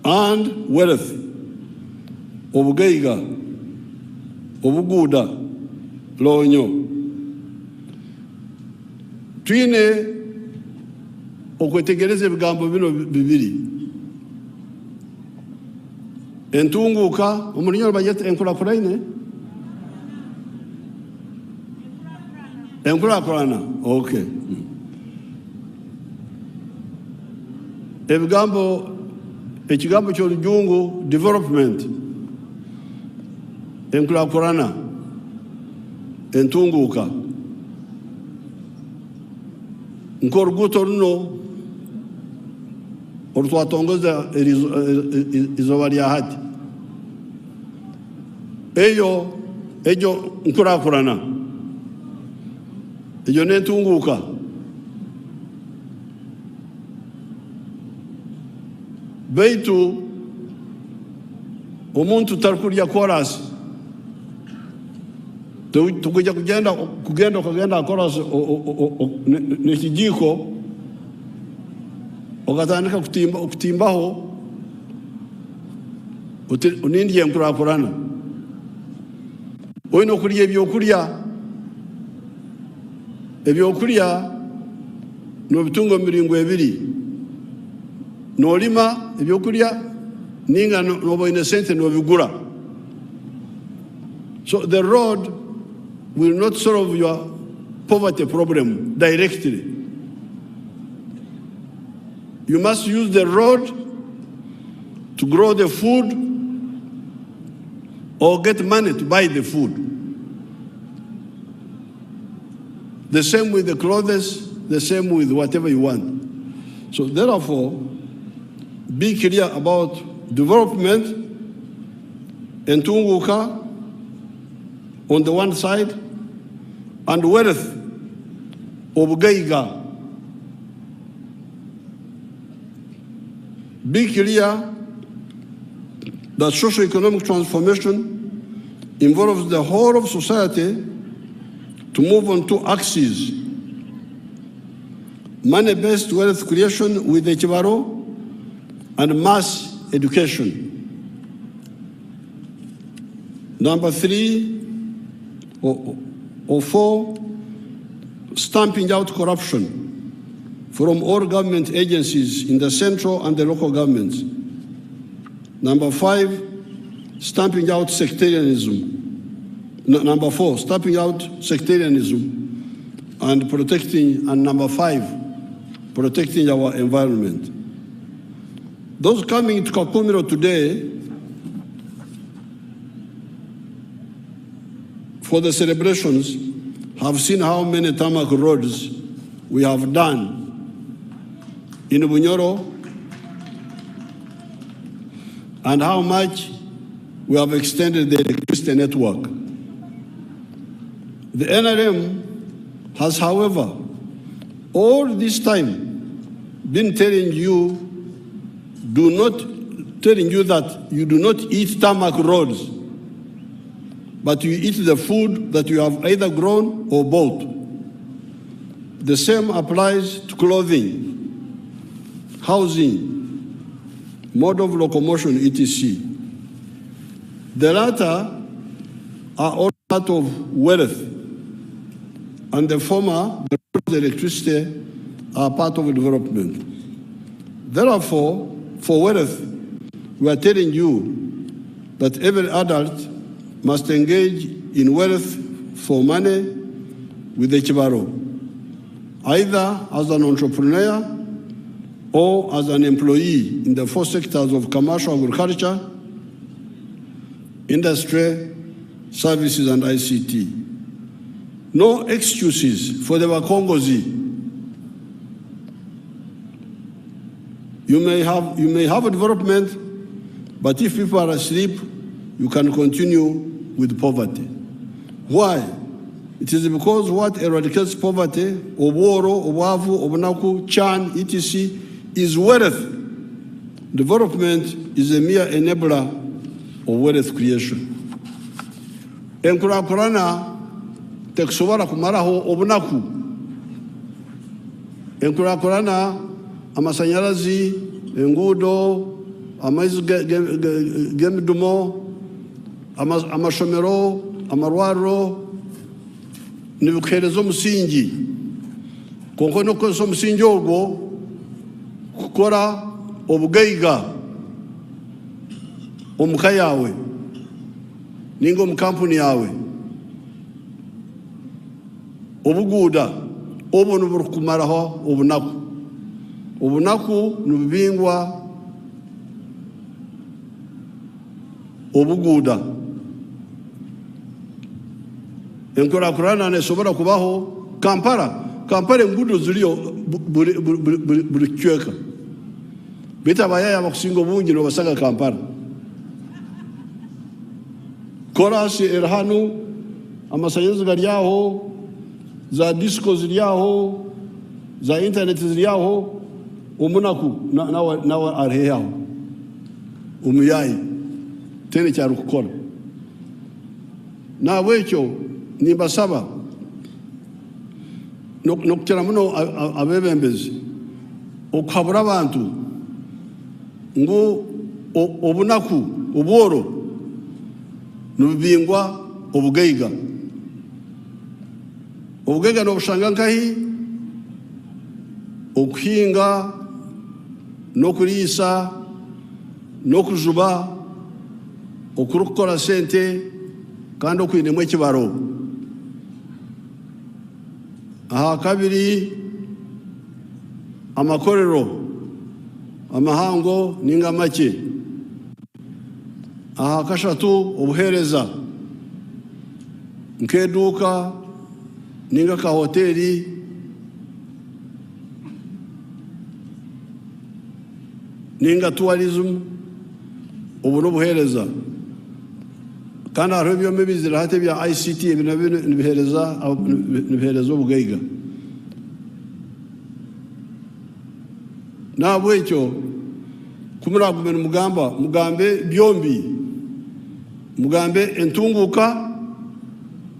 and wealth, obugeiga, obuguda, lonyo. Twine okwetegereza ebigambo bino bibiri. Entunguka, omulinyo bayeta enkurakurane? Enkurakurana, okay. Ekigambo ky'olujungu, development. Enkurakurana, entunguka. Nkoruguto runo orutwatongoza izoba lya hati ejo nkurakurana ejo nentunguka beitu omuntu tarkulya chorus tukujya kugenda chorus nekijiko okatandika kutimbaho unindi enkurakurana oyina okulya ebyokulya nobitungo miringo ebiri nolima ebyokulya ninga noboine sente nobigura. So the road will not solve your poverty problem directly. You must use the road to grow the food or get money to buy the food. The same with the clothes, the same with whatever you want. So therefore, be clear about development and Tunguka on the one side, and wealth of Geiga. Be clear that socio-economic transformation involves the whole of society to move on two axes: money-based wealth creation with the Chivaro and mass education. Number 3 or 4, stamping out corruption from all government agencies in the central and the local governments. Number 5, stamping out sectarianism. Number 4, stamping out sectarianism and protecting, and number 5, protecting our environment. Those coming to Kakumiro today for the celebrations have seen how many tarmac roads we have done in Bunyoro and how much we have extended the electricity network. The NRM has, however, all this time been telling you that you do not eat tarmac roads, but you eat the food that you have either grown or bought. The same applies to clothing, housing, mode of locomotion, etc. The latter are all part of wealth, and the former, the electricity, are part of development. Therefore, for wealth, we are telling you that every adult must engage in wealth for money with the Chibaro, either as an entrepreneur or as an employee in the 4 sectors of commercial agriculture, industry, services, and ICT. No excuses for the Wakongozi. You may have a development, but if people are asleep, you can continue with poverty. Why? It is because what eradicates poverty, Oboro, Obavu, Obunaku, Chan, etc., is wealth. Development is a mere enabler of wealth creation. Enkurakurana teksobora kumaraho obunaku. Enkurakurana amasanyarazi, engudo, amaizi gemidumo, amashomero, amarwaro, nibikuherezo musingi. Konko nokoso musingi ogwo kukora obugaiga omuka yawe ningo mukampuni yawe obuguda obona burukumaraho obunaku nubingwa obuguda enkurakurana nesobora kubaho Kampala engudo ziriyo buri kyeka bita bayaya bakusinga obungi no basaga Kampala korasi erhanu amasanyarazi galyaho za disco ziryaho za internet ziryaho omunaku nawe arheyaho umuyayi tene cyari gukora nabwekyo nimbasaba nokutera muno abebembezi okukabura abantu ngo obunaku obworo nubingwa obugaiga nobushanga nkahi okuhinga nokurisa nokujuba okurukora sente kandi okwinemu ekibaro. Aha kabiri amakorero amahango ninga make. Aha kashatu obuhereza nkeduka ninga ka hoteli ninga tourism obu nobuhereza kandi hariho ebyombi bizira hati bya ICT nibihereza obugaiga nabwekyo kumuragumena mugambe byombi mugambe entunguka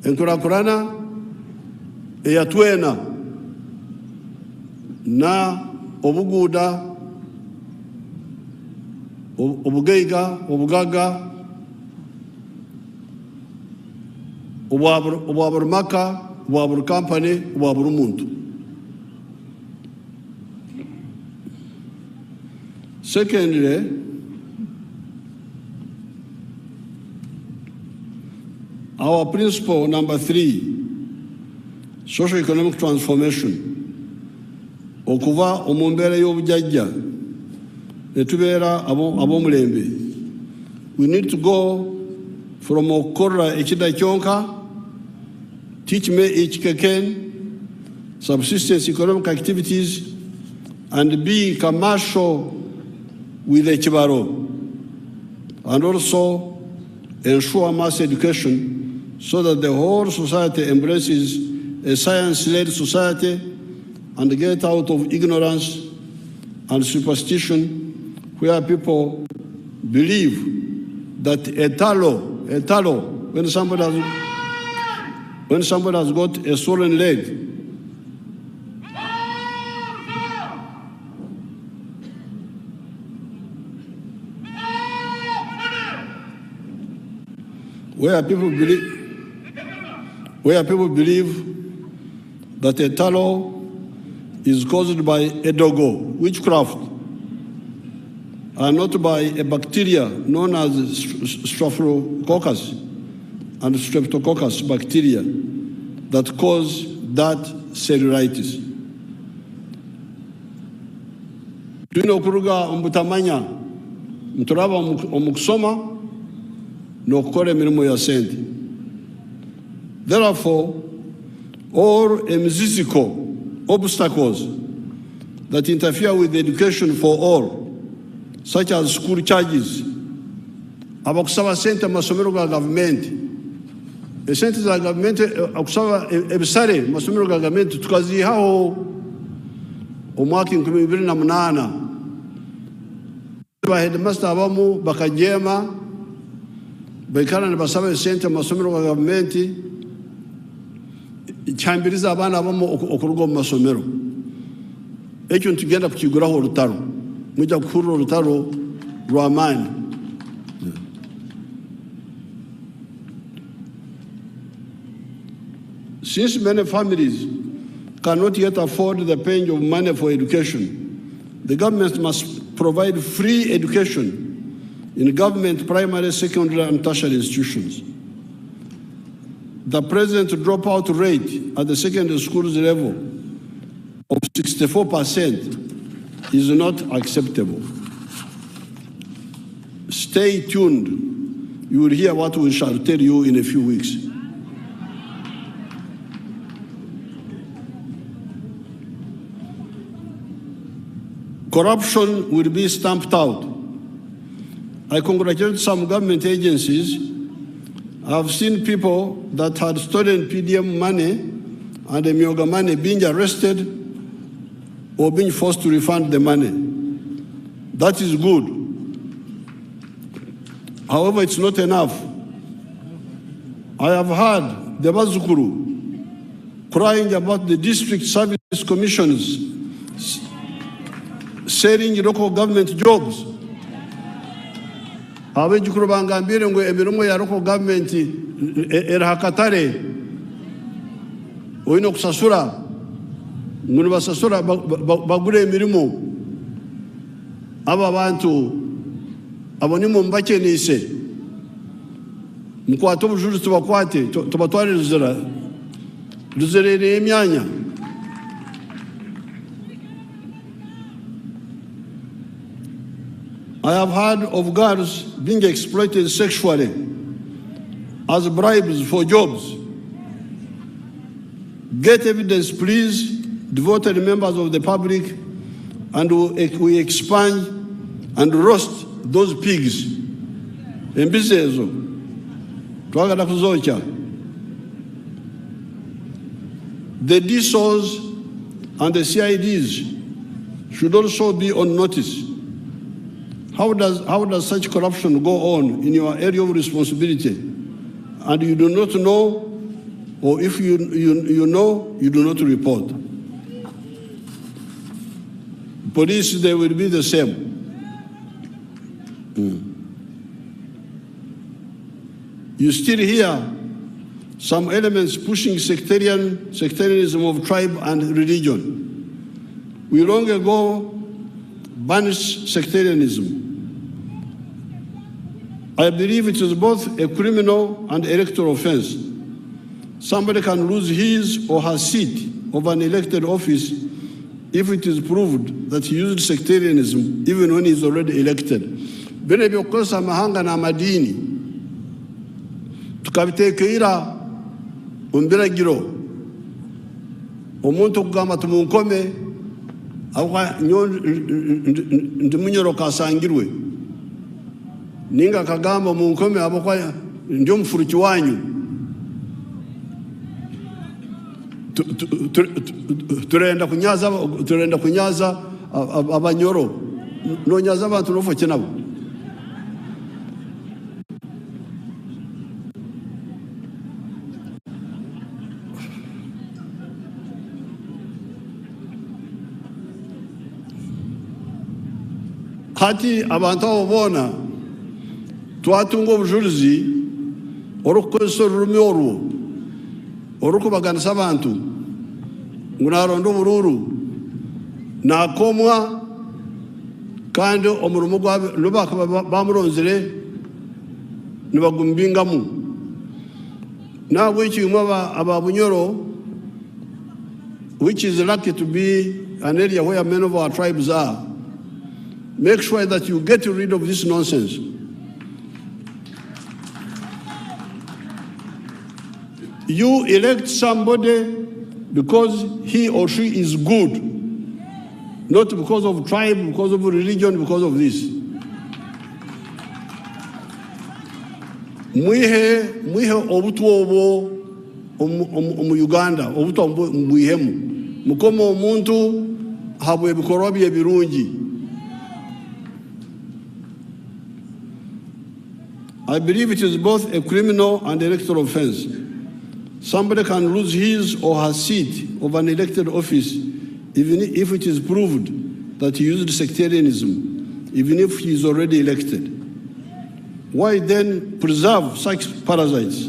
enkurakurana eyatwena na obuguda obugaiga obugaga obwaburumaka bwa buri company bwa buri muntu. Secondly, our principle number 3, socio-economic transformation. Okuva omumbere y'obujajja netubera abomulembe. We need to go from okukora ekida kyonka, teach me each keken, subsistence economic activities, and be commercial with ekibaro, and also ensure mass education so that the whole society embraces a science-led society and get out of ignorance and superstition where people believe that a tallow, when somebody has got a swollen leg, where people believe that a tallow is caused by a dogo, witchcraft, and not by a bacteria known as Staphylococcus and Streptococcus bacteria that cause that cellulitis. Tulina okuruga omubutamanya nturaba omukusoma n'okukola emirimu ya sente. Therefore, all emiziziko obstacles that interfere with education for all, such as school charges, abakusaba sente masomero ga government, esente za government akusaba ebisale masomero ga government tukazihaho omwaka 2008 ba headmaster abamu bakajema baikana ne basaba sente masomero ga government icyambiriza abana abamu okuruga mu masomero. Ekyo ntugenda kukiguraho olutaro, mujja kuhurira olutaro lw'amaani. Since many families cannot yet afford the paying of money for education, the government must provide free education in government primary, secondary, and tertiary institutions. The present dropout rate at the secondary schools level of 64% is not acceptable. Stay tuned. You will hear what we shall tell you in a few weeks. Corruption will be stamped out. I congratulate some government agencies. I've seen people that had stolen PDM money and the Myoga money being arrested or being forced to refund the money. That is good. However, it's not enough. I have heard the Bazukuru crying about the district service commissioners selling local government jobs. Abejukuru bangambire ngo emirimo ya local government erahakatare oyino kusasura ngo basasura bagure emirimo aba bantu abonimo mbakenise mukwato bujuru tubakwate tubatware ruzerere emyanya. I have heard of girls being exploited sexually as bribes for jobs. Get evidence, please, devoted members of the public, and we expand and roast those pigs. Embisezo, twagala kuzocha. The DSOs and the CIDs should also be on notice. How does such corruption go on in your area of responsibility, and you do not know, or if you know, you do not report? Police, they will be the same. You still hear some elements pushing sectarianism of tribe and religion. We long ago banished sectarianism. I believe it is both a criminal and electoral offense. Somebody can lose his or her seat of an elected office if it is proved that he used sectarianism even when he is already elected. Bene byokosa mahanga na madini tukabitekeira umbiragiro omuntu kugamba tumunkome ahubwo ndimunyoro kasangirwe ninga kagamba munkome abakwa ndio mfuruki wanyu turenda kunyaza abanyoro nonyaza abantu nofoke nabo. Hati abantu abo bona twatunga obujulizi orukukozesa olulimi olwo orukubaganisa abantu ngu naronda obururu nakomwa kandi omurimo gwabe lubaka bamuronzere nibagumbingamu nabwo ekimwe ababunyoro, which is lucky to be an area where many of our tribes are. Make sure that you get rid of this nonsense. You elect somebody because he or she is good, not because of tribe, because of religion, because of this. Mwihe obutu obo omu Uganda, obutu mwihemu. Mukoma omuntu habwe bikorwa bye birungi. I believe it is both a criminal and electoral offense. Somebody can lose his or her seat of an elected office even if it is proved that he used sectarianism, even if he is already elected. Why then preserve such parasites?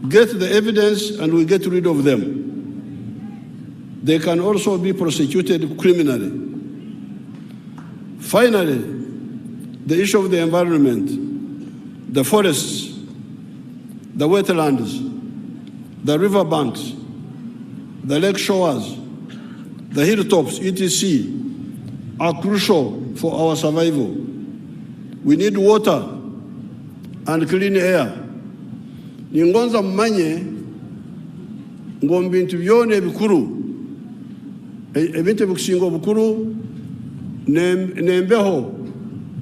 Get the evidence and we get rid of them. They can also be prosecuted criminally. Finally, the issue of the environment, the forests, the wetlands, the riverbanks, the lake shores, the hilltops, etc., are crucial for our survival. We need water and clean air. Ningonza mmanye ngombintu byone ebikuru ebintu bikusinga obukuru nembeho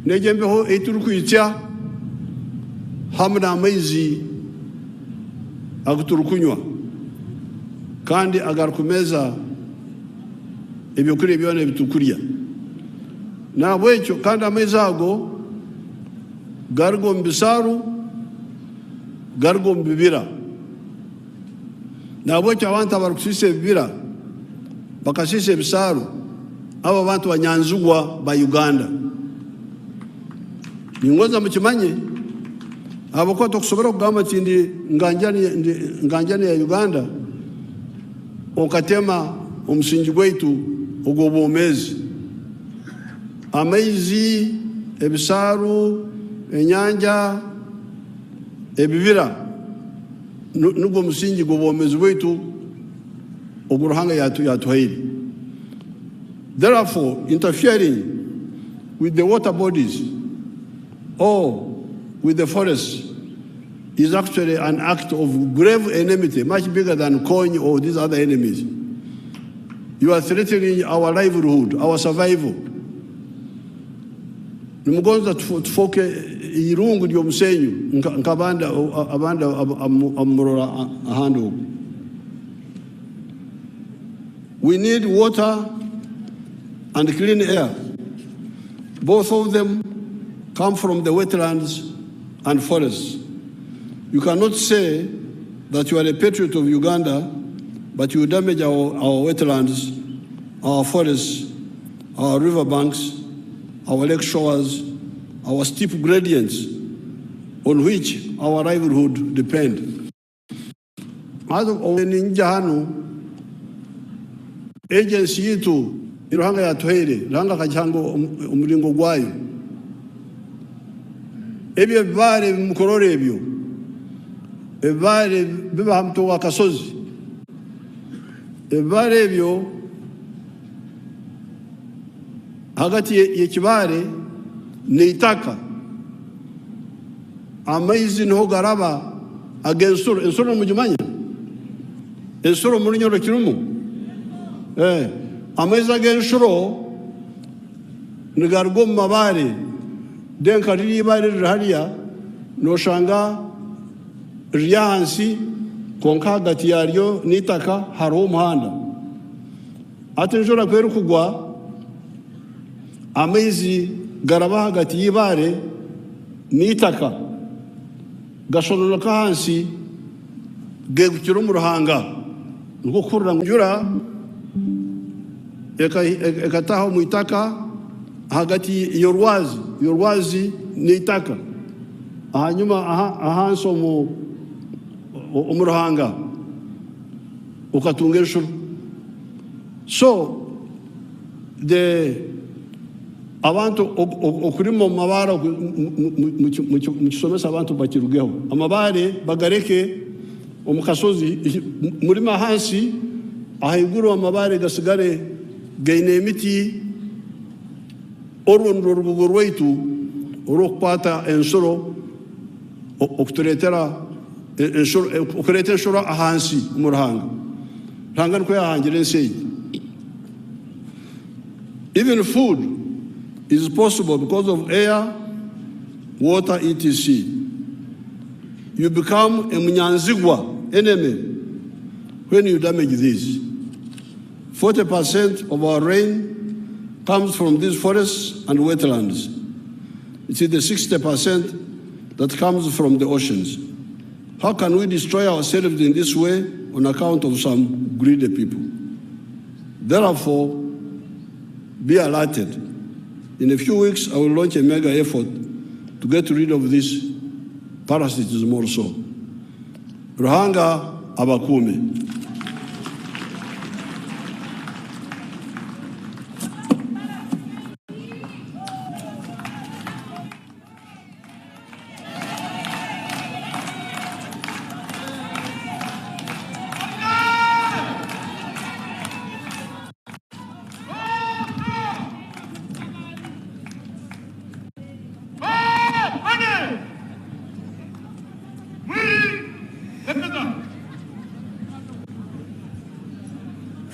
nejembeho eiturukuitya hamwe n'amaizi aguturukunywa kandi agarukumeza ebyokurya byone bitukurya nabwekyo kandi amaizi ago garigo mu bisaru garigo mu bibira nabwekyo abantu abarukusisa ebibira bakasisa ebisaru abo bantu banyanzugwa ba Uganda. Ningoza mukimanye abako tokusobora kugamba kindi nganjani ya Uganda okatema omusingi gwaitu ogwo bwomezi amaizi ebisaru enyanja ebibira nugwo musingi gwo bwomezi bwaitu oguruhanga yatuhaire. Therefore, interfering with the water bodies or with the forests is actually an act of grave enmity, much bigger than coin or these other enemies. You are threatening our livelihood, our survival. Nimugonza tufoke irungu lyo musenyu nkabanda abanda amurora ahando. We need water and clean air. Both of them come from the wetlands and forests. You cannot say that you are a patriot of Uganda, but you damage our wetlands, our forests, our riverbanks, our lake shores, our steep gradients, on which our livelihood depend. As of Ninjahanu, agency yitu iruhanga ya tuhere, ranga kachango umulingo gwayo. Ebyo bibare bimukorore ebyo. Ebibare biba hamto wa kasozi. Ebibare ebyo hagati y'ekibare n'itaka. Amaizi niho garaba agensoro. Ensoro mujimanya? Ensoro muri nyoro kirumu? Amaizi agensoro nigargo mu mabare. Denka riri ibare rihariya noshanga rya hansi konka hagati yaryo n'itaka hariho umuhanda. Ati njora kwera kugwa amaizi garaba hagati y'ibare n'itaka gashononoka hansi gegukira mu ruhanga nuko kurura njura ekataho mu itaka hagati yorwazi n'itaka hanyuma ahanso mu ruhanga ukatunga eshuru. So abantu okurimo mabara mu kisomesa abantu bakirugeho amabare bagareke omukasozi murima hansi ahiguru amabare gasigare gaine emiti orwo rubugo rwaitu urokwata ensoro okuturetera ensoro okureta ensoro ahansi mu ruhanga ruhanga niko yahangira ensi. Even food is possible because of air, water, etc. You become a munyanzigwa enemy when you damage this. 40% of our rain comes from these forests and wetlands. It is the 60% that comes from the oceans. How can we destroy ourselves in this way on account of some greedy people? Therefore, be alerted. In a few weeks, I will launch a mega effort to get rid of this parasitism also. Ruhanga abakume.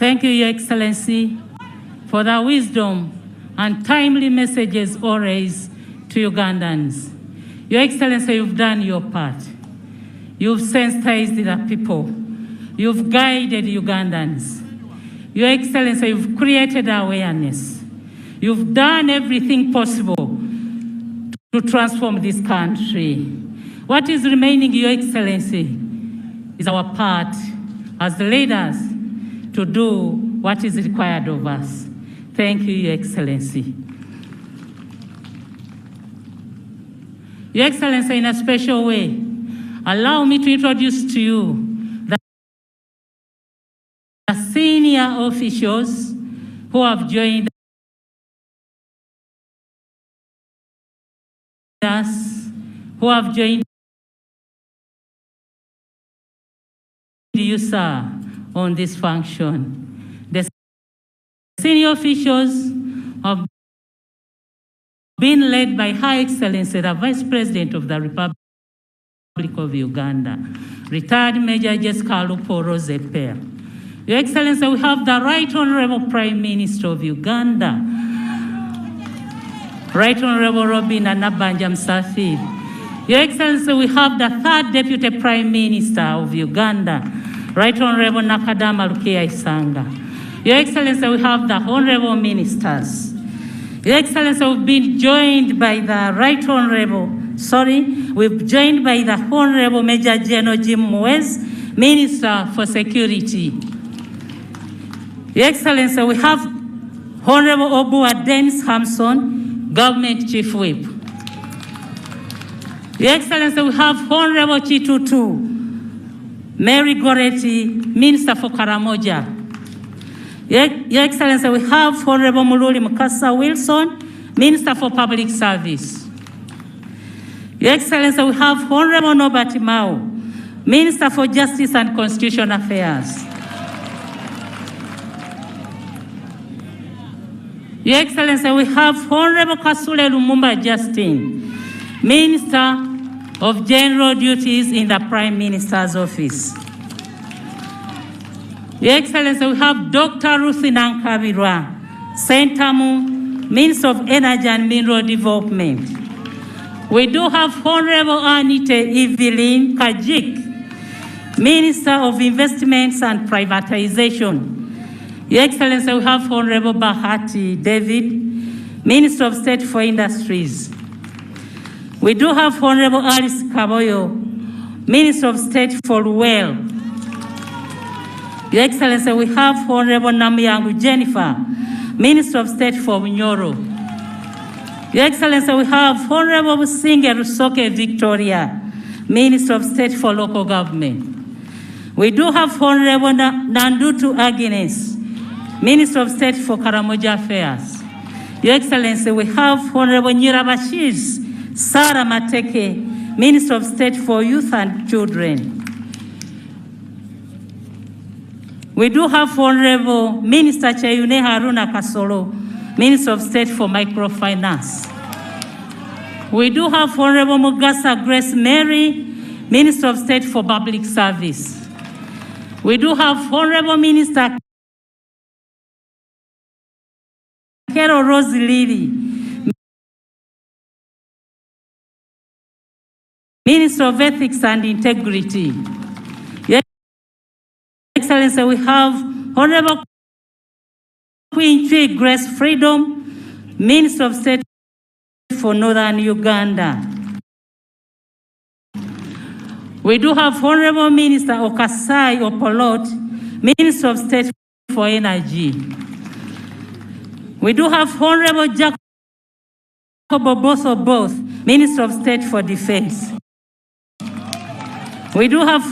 Thank you, Your Excellency, for the wisdom and timely messages always to Ugandans. Your Excellency, you've done your part. You've sensitized the people. You've guided Ugandans. Your Excellency, you've created awareness. You've done everything possible to transform this country. What is remaining, Your Excellency, is our part as the leaders to do what is required of us. Thank you, Your Excellency. Your Excellency, in a special way, allow me to introduce to you the senior officials who have joined us, who have joined you, sir, on this function. The senior officials have been led by Her Excellency, the Vice President of the Republic of Uganda, retired Major Jessica Rose-Peer. Your Excellency, we have the Right Honorable Prime Minister of Uganda, Right Honorable Robin Anabanja Msafiri. Your Excellency, we have the third Deputy Prime Minister of Uganda, Right Honorable Nakadama Lukia Isanga. Your Excellency, we have the Honorable Ministers. Your Excellency, we've been joined by the Right Honorable, we've joined by the Honorable Major General Jim Mwez, Minister for Security. Your Excellency, we have Honorable Obua Dennis Hampson, Government Chief Whip. Your Excellency, we have Honorable Chitutu Mary Goretti, Minister for Karamoja. Your Excellency, we have Honorable Mululi Mukasa Wilson, Minister for Public Service. Your Excellency, we have Honorable Norbert Mao, Minister for Justice and Constitutional Affairs. Your Excellency, we have Honorable Kasule Lumumba Justin, Minister of General Duties in the Prime Minister's Office. Your Excellency, we have Dr. Ruth Nankabirwa, Sentamu, Minister of Energy and Mineral Development. We do have Honorable Anita Evelyn Kajik, Minister of Investments and Privatization. Your Excellency, we have Honorable Bahati David, Minister of State for Industries. We do have Honorable Alice Kaboyo, Minister of State for Well. Your Excellency, we have Honorable Namyangu Jennifer, Minister of State for Bunyoro. Your Excellency, we have Honorable Singer Rusoke Victoria, Minister of State for Local Government. We do have Honorable Nandutu Agnes, Minister of State for Karamoja Affairs. Your Excellency, we have Honorable Nyirabashiz Sarah Mateke, Minister of State for Youth and Children. We do have Honorable Minister Chayune Haruna Kasolo, Minister of State for Microfinance. We do have Honorable Mugasa Grace Mary, Minister of State for Public Service. We do have Honorable Minister Carol Rose Lily, Minister of Ethics and Integrity. Your Excellency, we have Honorable Queen Chui Grace Freedom, Minister of State for Northern Uganda. We do have Honorable Minister Okasai Opolot, Minister of State for Energy. We do have Honorable Jacob Oboth, Minister of State for Defense. We do have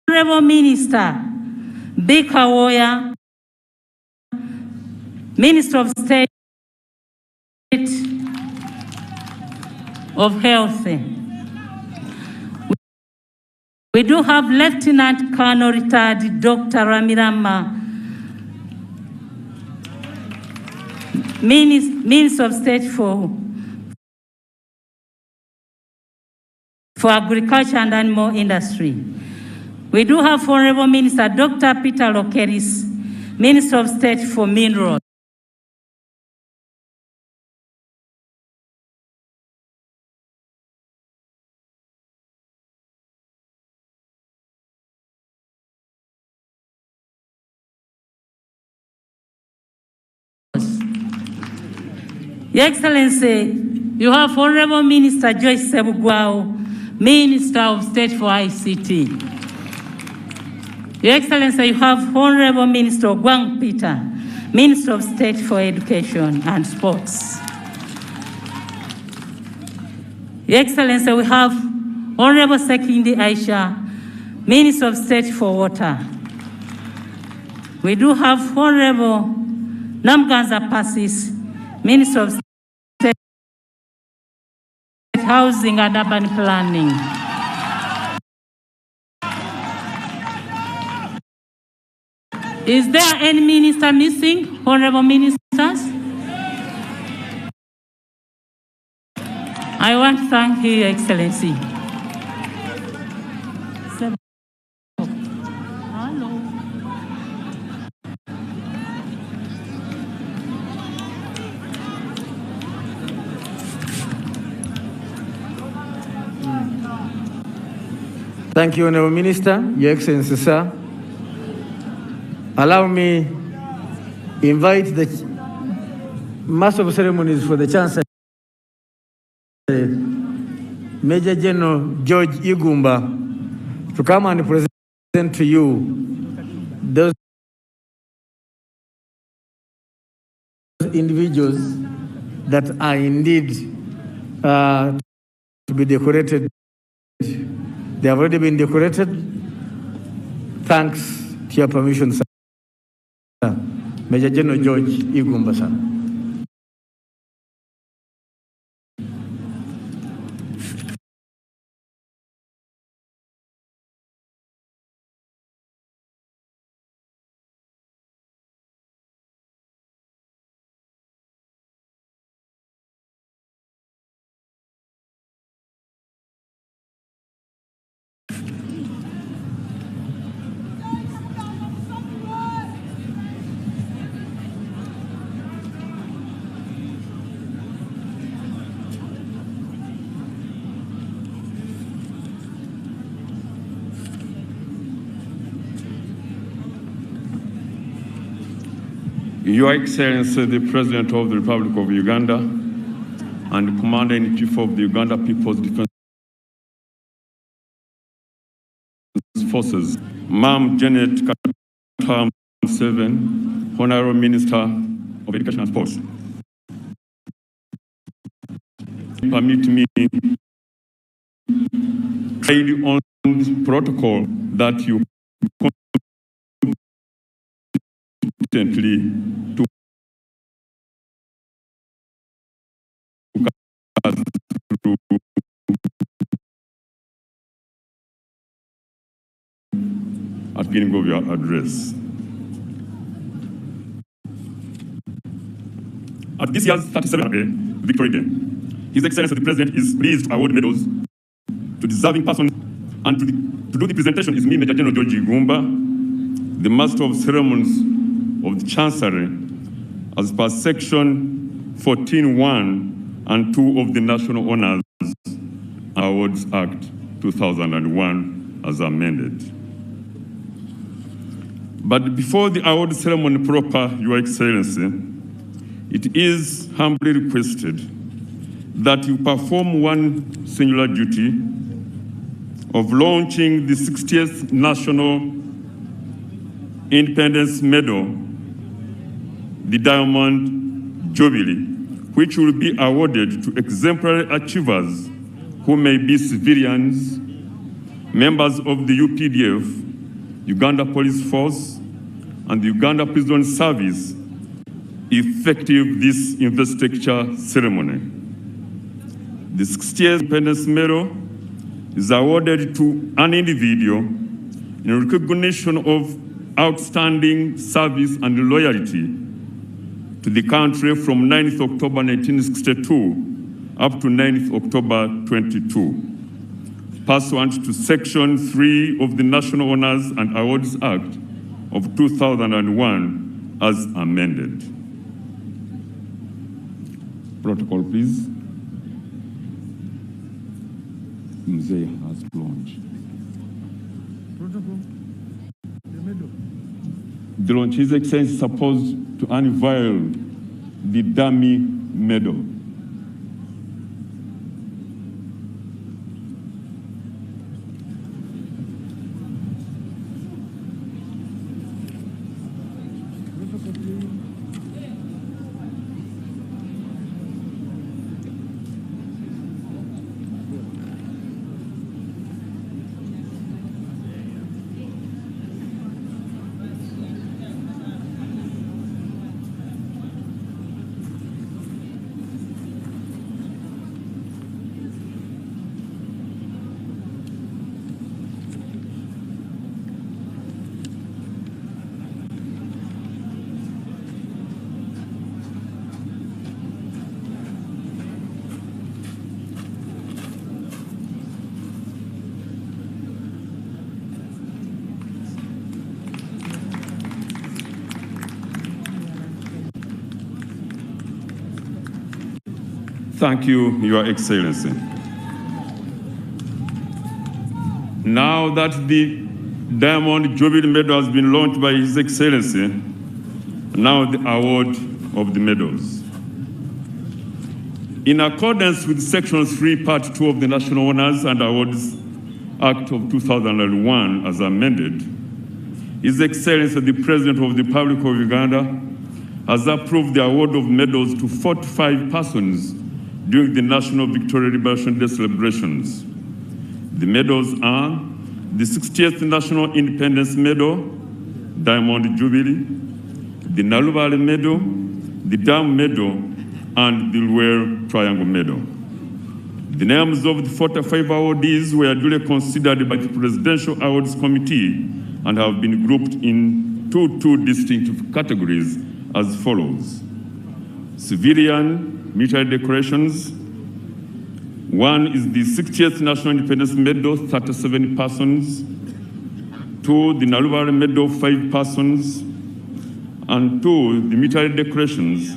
Honorable Minister Bika Woya, Minister of State of Health. We do have Lieutenant Colonel retired Dr. Ramirama, Minister of State for Agriculture and Animal Industry. We do have Honorable Minister Dr. Peter Lokeris, Minister of State for Minerals. Your Excellency, you have Honorable Minister Joyce Sebugwao, Minister of State for ICT. Your Excellency, you have Honorable Minister Gwang Peter, Minister of State for Education and Sports. Your Excellency, we have Honorable Sekindi Aisha, Minister of State for Water. We do have Honorable Namganza Passis, Minister of State Housing and Urban Planning. Is there any minister missing, honorable ministers? I want to thank you, Your Excellency. Hello. Thank you, Honorable Minister, Your Excellency, sir. Allow me invite the Master of Ceremonies for the Chancellor, Major General George Igumba, to come and present to you those individuals that are indeed to be decorated. They have already been decorated. Thanks to your permission, sir. Major General George Igumba, sir. Your Excellency, the President of the Republic of Uganda and Commander-in-Chief of the Uganda People's Defense Forces, Ma'am Janet Katam Seven, Honorable Minister of Education and Sports. Permit me to trade on the protocol that you competently took us through at the beginning of your address. At this year's 37th Victory Day, His Excellency the President is pleased to award medals to deserving persons, and to do the presentation is me, Major General George Igumba, the Master of Ceremonies of the Chancery, as per Section 14(1) and 2 of the National Honors Awards Act 2001 as amended. But before the award ceremony proper, Your Excellency, it is humbly requested that you perform one singular duty of launching the 60th National Independence Medal, the Diamond Jubilee, which will be awarded to exemplary achievers who may be civilians, members of the UPDF, Uganda Police Force, and the Uganda Prison Service, effective this investiture ceremony. The 60th Independence Medal is awarded to an individual in recognition of outstanding service and loyalty to the country from 9th October 1962 up to 9th October 22, pursuant to Section 3 of the National Honors and Awards Act of 2001 as amended. Protocol, please. Mzee has launched. Protocol. The launch, His Excellency is supposed to unveil the dummy medal. Thank you, Your Excellency. Now that the Diamond Jubilee Medal has been launched by His Excellency, now the award of the medals. In accordance with Section 3, Part 2 of the National Honors and Awards Act of 2001 as amended, His Excellency the President of the Republic of Uganda has approved the award of medals to 45 persons during the National Victoria Liberation Day celebrations. The medals are the 60th National Independence Medal, Diamond Jubilee, the Naluvale Medal, the Dam Medal, and the Luwero Triangle Medal. The names of the 45 awardees were duly considered by the Presidential Awards Committee and have been grouped in two distinctive categories as follows. Civilian military decorations. One is the 60th National Independence Medal, 37 persons. Two, the Naluvale Medal, 5 persons. And two, the military decorations,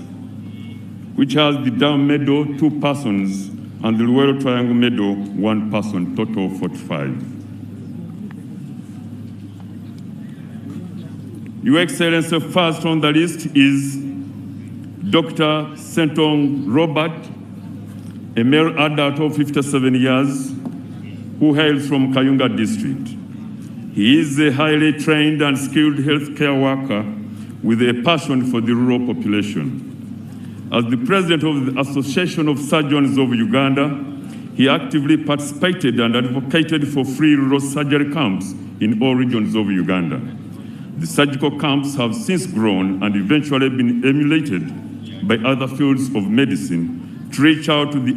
which has the Dam Medal, 2 persons, and the Luwero Triangle Medal, 1 person, total 45. Your Excellency, first on the list is Dr. Sentong Robert, a male adult of 57 years, who hails from Kayunga District. He is a highly trained and skilled healthcare worker with a passion for the rural population. As the president of the Association of Surgeons of Uganda, he actively participated and advocated for free rural surgery camps in all regions of Uganda. The surgical camps have since grown and eventually been emulated by other fields of medicine to reach out to the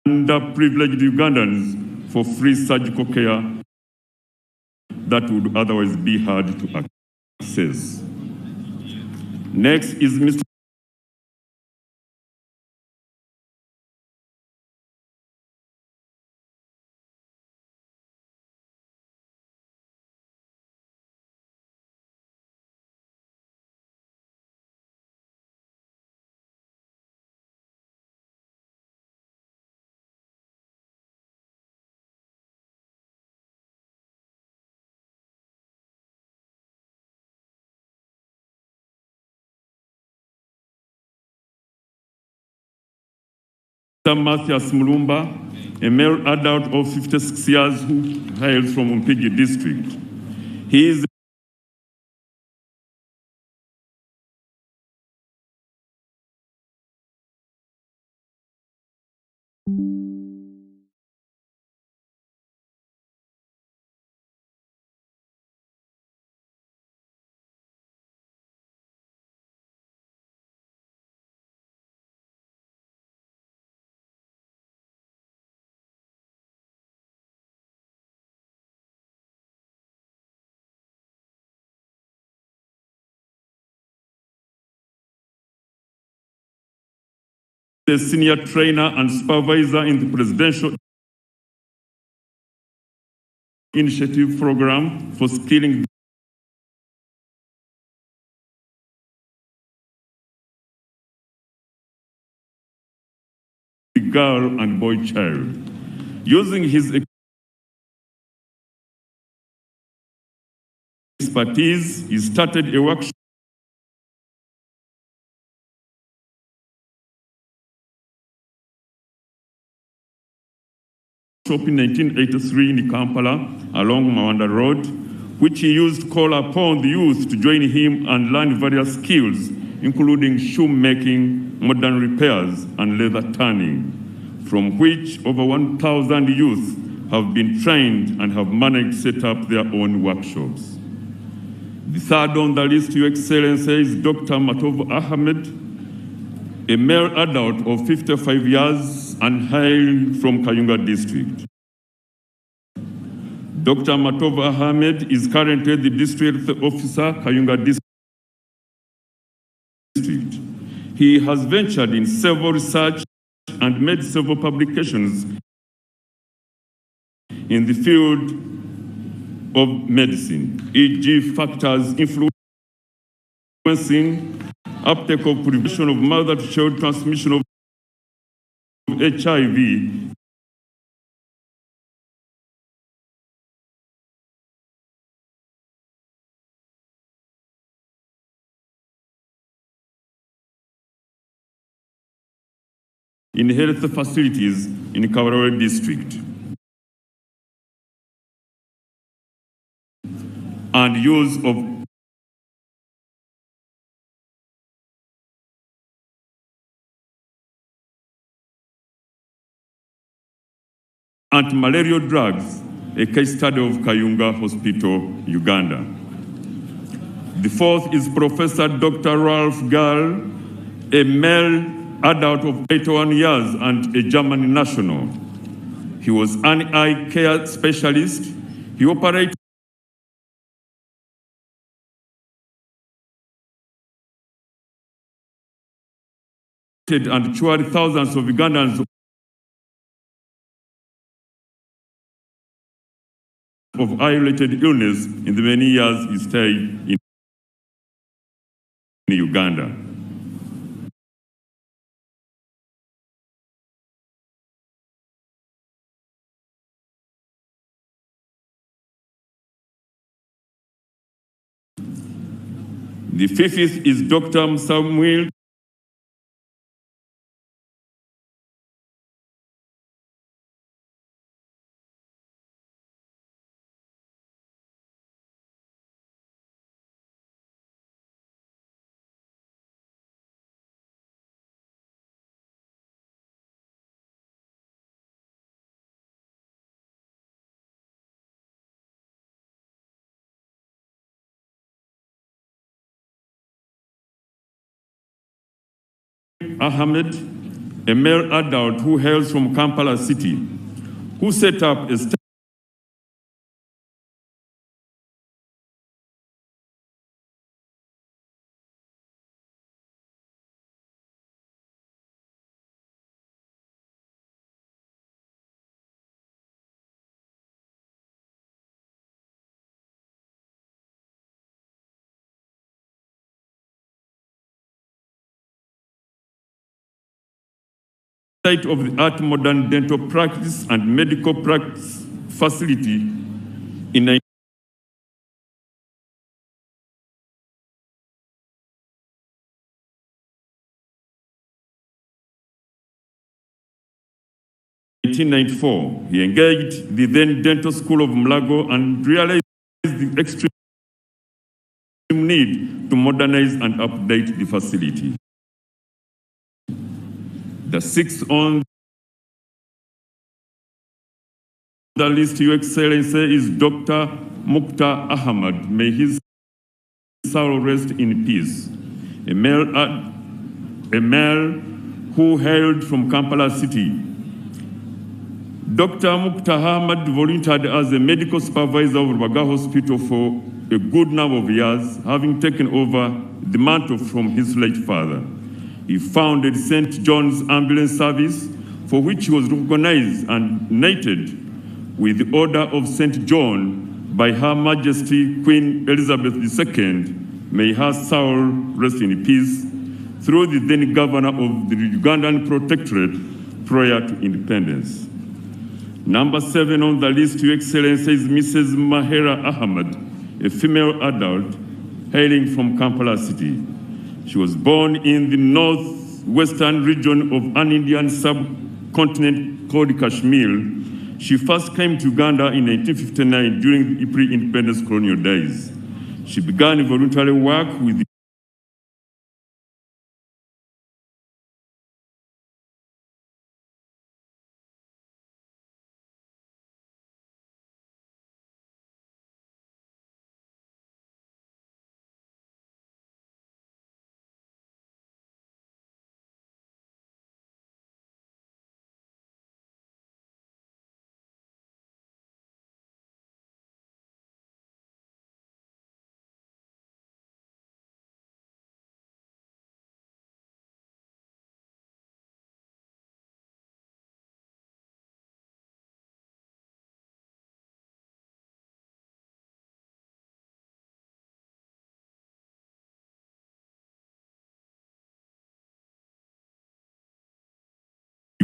underprivileged Ugandans for free surgical care that would otherwise be hard to access. Next is Mr. Mathias Mulumba, a male adult of 56 years who hails from Mpigi District. He is a senior trainer and supervisor in the Presidential Initiative Program for Skilling the girl and boy child. Using his expertise, he started a workshop in 1983 in Kampala along Mawanda Road, which he used to call upon the youth to join him and learn various skills, including shoemaking, modern repairs, and leather tanning, from which over 1,000 youth have been trained and have managed to set up their own workshops. The third on the list, Your Excellency, is Dr. Matov Ahmed, a male adult of 55 years and hail from Kayunga District. Dr. Matov Ahmed is currently the District Officer, Kayunga District. He has ventured in several research and made several publications in the field of medicine, e.g. factors influencing uptake of prevention of mother-to-child transmission of HIV, in health facilities in Kabarore District, and use of anti-malarial drugs, a case study of Kayunga Hospital, Uganda. The fourth is Professor Dr. Ralph Gall, a male adult of 81 years and a German national. He was an eye care specialist. He operated and cured thousands of Ugandans of eye-related illness in the many years he stayed in Uganda. The fifth is Dr. Samuel Ahmed, a male adult who hails from Kampala City, who set up a state-of-the-art modern dental practice and medical practice facility in 1994. He engaged the then Dental School of Mulago and realized the extreme need to modernize and update the facility. The sixth on the list, Your Excellency, is Dr. Mukhtar Ahmad. May his soul rest in peace. A male who hailed from Kampala City. Dr. Mukhtar Ahmad volunteered as a medical supervisor of Rubaga Hospital for a good number of years, having taken over the mantle from his late father. He founded St. John's Ambulance Service, for which he was recognized and knighted with the Order of St. John by Her Majesty Queen Elizabeth II, may her soul rest in peace, through the then governor of the Ugandan Protectorate prior to independence. Number 7 on the list, Your Excellency, is Mrs. Mahera Ahmad, a female adult hailing from Kampala City. She was born in the northwestern region of an Indian subcontinent called Kashmir. She first came to Uganda in 1959 during the pre-independence colonial days. She began voluntary work with the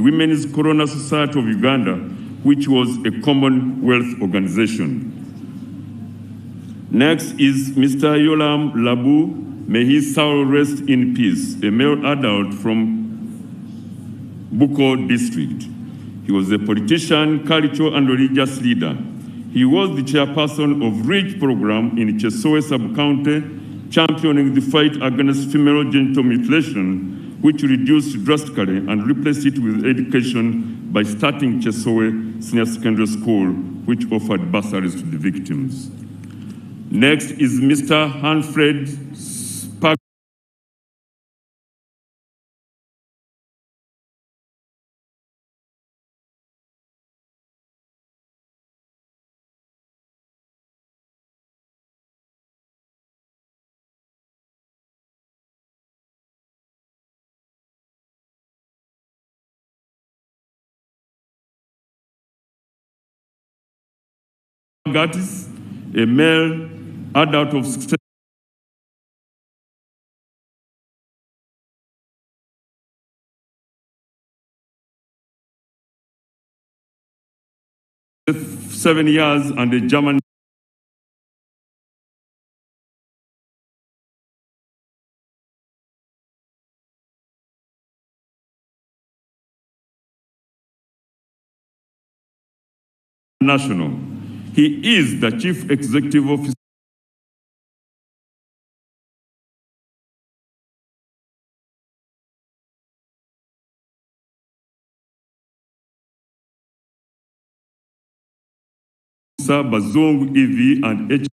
Women's Corona Society of Uganda, which was a Commonwealth organization. Next is Mr. Yolam Labu, may his soul rest in peace, a male adult from Buko district. He was a politician, cultural and religious leader. He was the chairperson of REACH program in Chesoe sub-county, championing the fight against female genital mutilation, which reduced drastically and replaced it with education, by starting Chesowe Senior Secondary School, which offered bursaries to the victims. Next is Mr. Hanfred Spag. Gatis, a male adult of 7 years, and a German national. He is the Chief Executive Officer Bazong EV and H.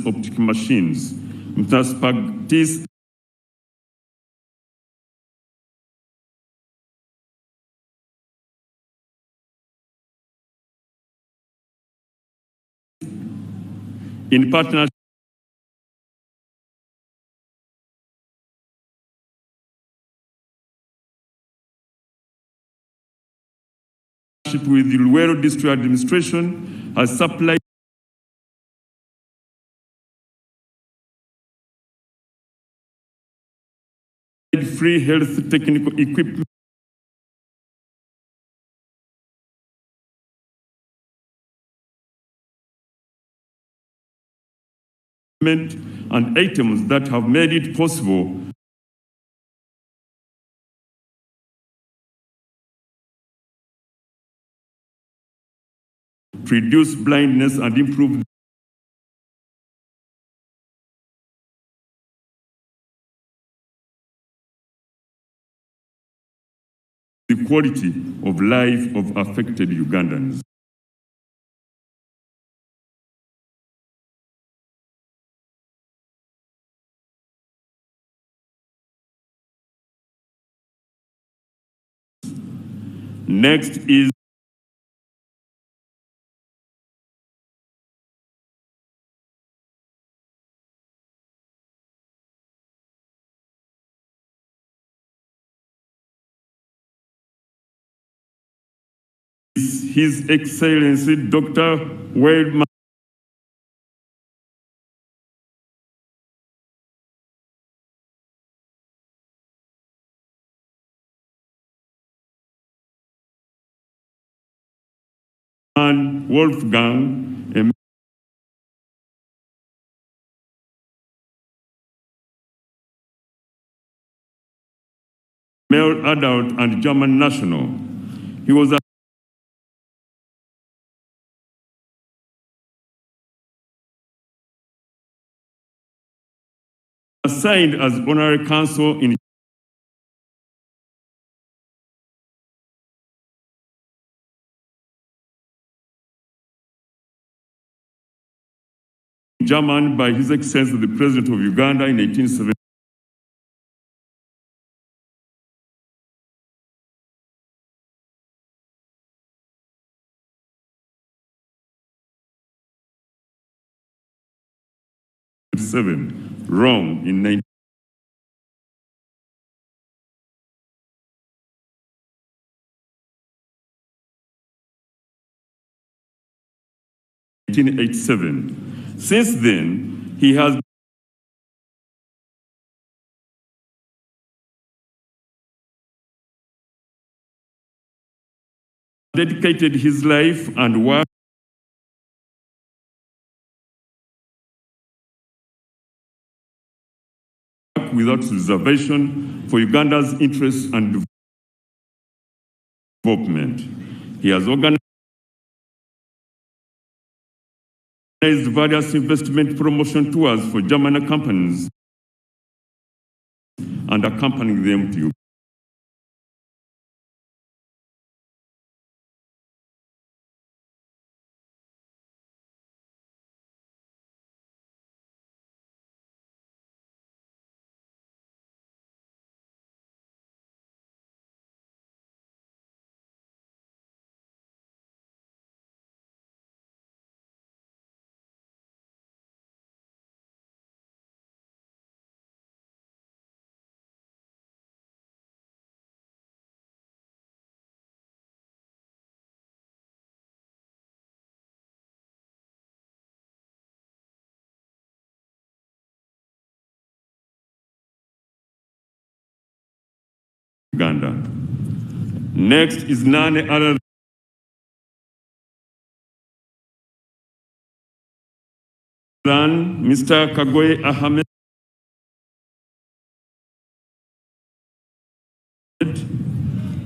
Optic machines. Mr. Spagtis in partnership with the Luero District Administration has supplied free health technical equipment and items that have made it possible to reduce blindness and improve the quality of life of affected Ugandans. Next is His Excellency Dr. Wade and Wolfgang, a male adult and German national. He was assigned as honorary consul in German by His Excellency the President of Uganda in 1870. Rome in 1987. Since then, he has dedicated his life and work without reservation for Uganda's interests and development. He has organized various investment promotion tours for German companies and accompanying them to Uganda. Next is none other than Mr. Kagwe Ahmed,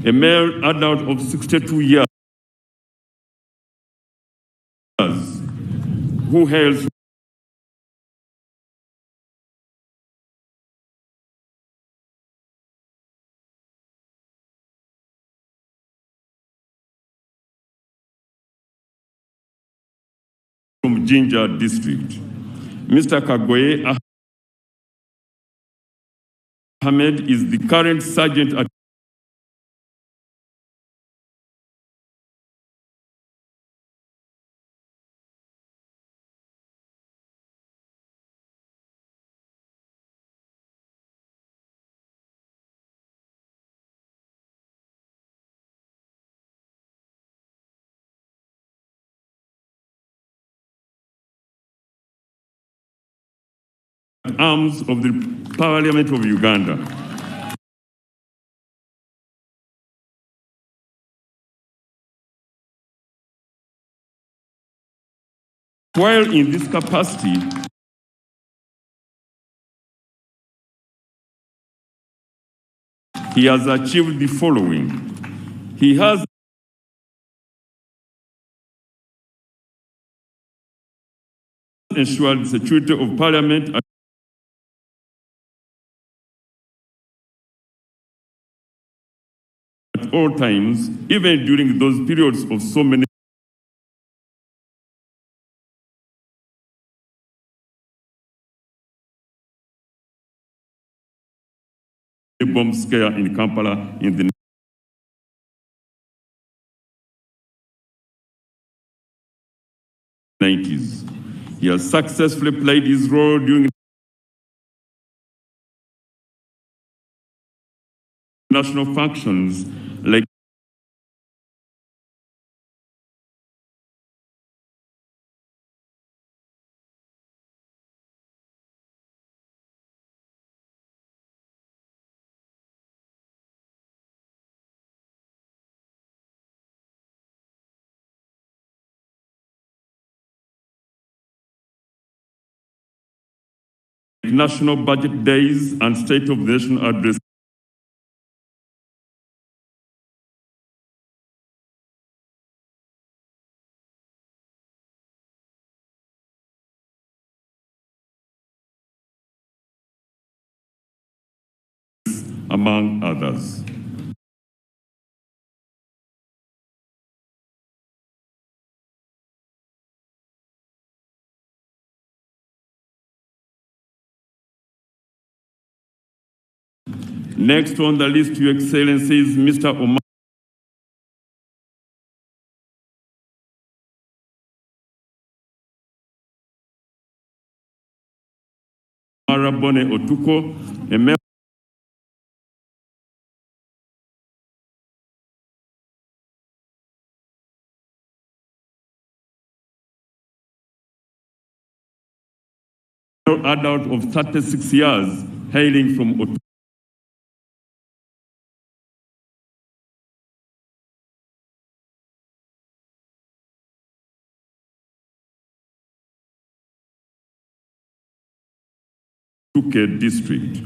a male adult of 62 years, who hails from Jinja district. Mr. Kagwe Ahmed is the current sergeant at arms of the Parliament of Uganda. While in this capacity, he has achieved the following. He has ensured the security of Parliament at all times, even during those periods of so many bomb scare in Kampala in the 90s. He has successfully played his role during national functions like national budget days and State of the Nation address. Among others. Next on the list, Your Excellency, is Mr. Omar Bone Otuko, a member adult of 36 years, hailing from Otuko. District.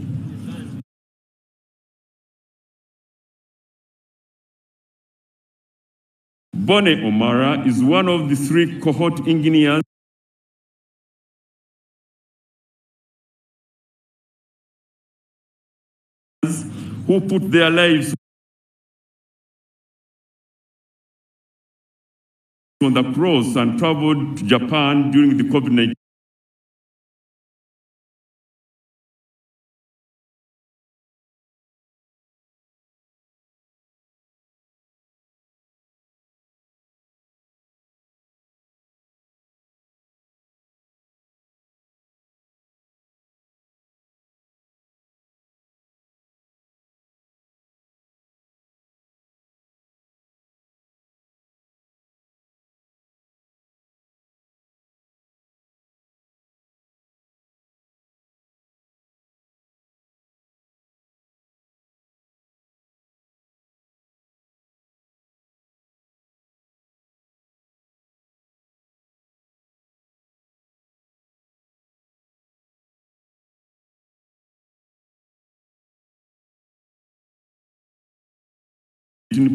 Bone Omara is one of the 3 cohort engineers who put their lives on the cross and traveled to Japan during the COVID-19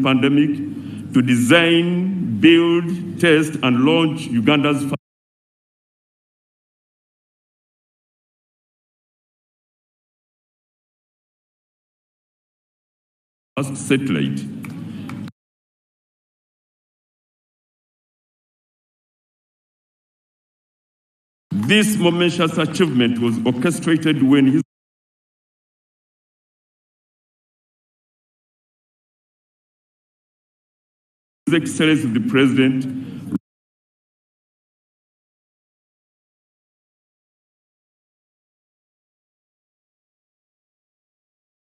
pandemic to design, build, test, and launch Uganda's first satellite. This momentous achievement was orchestrated when His Excellency the President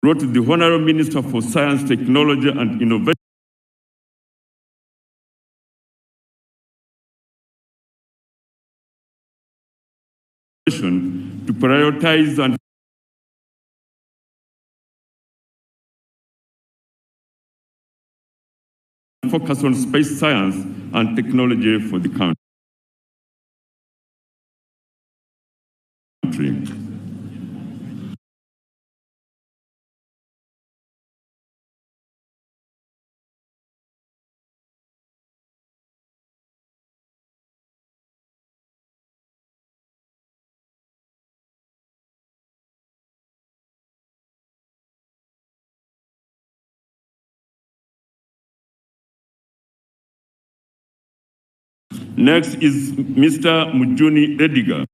wrote to the Honorable Minister for Science, Technology and Innovation to prioritize and focus on space science and technology for the country. Next is Mr. Mujuni Ediga.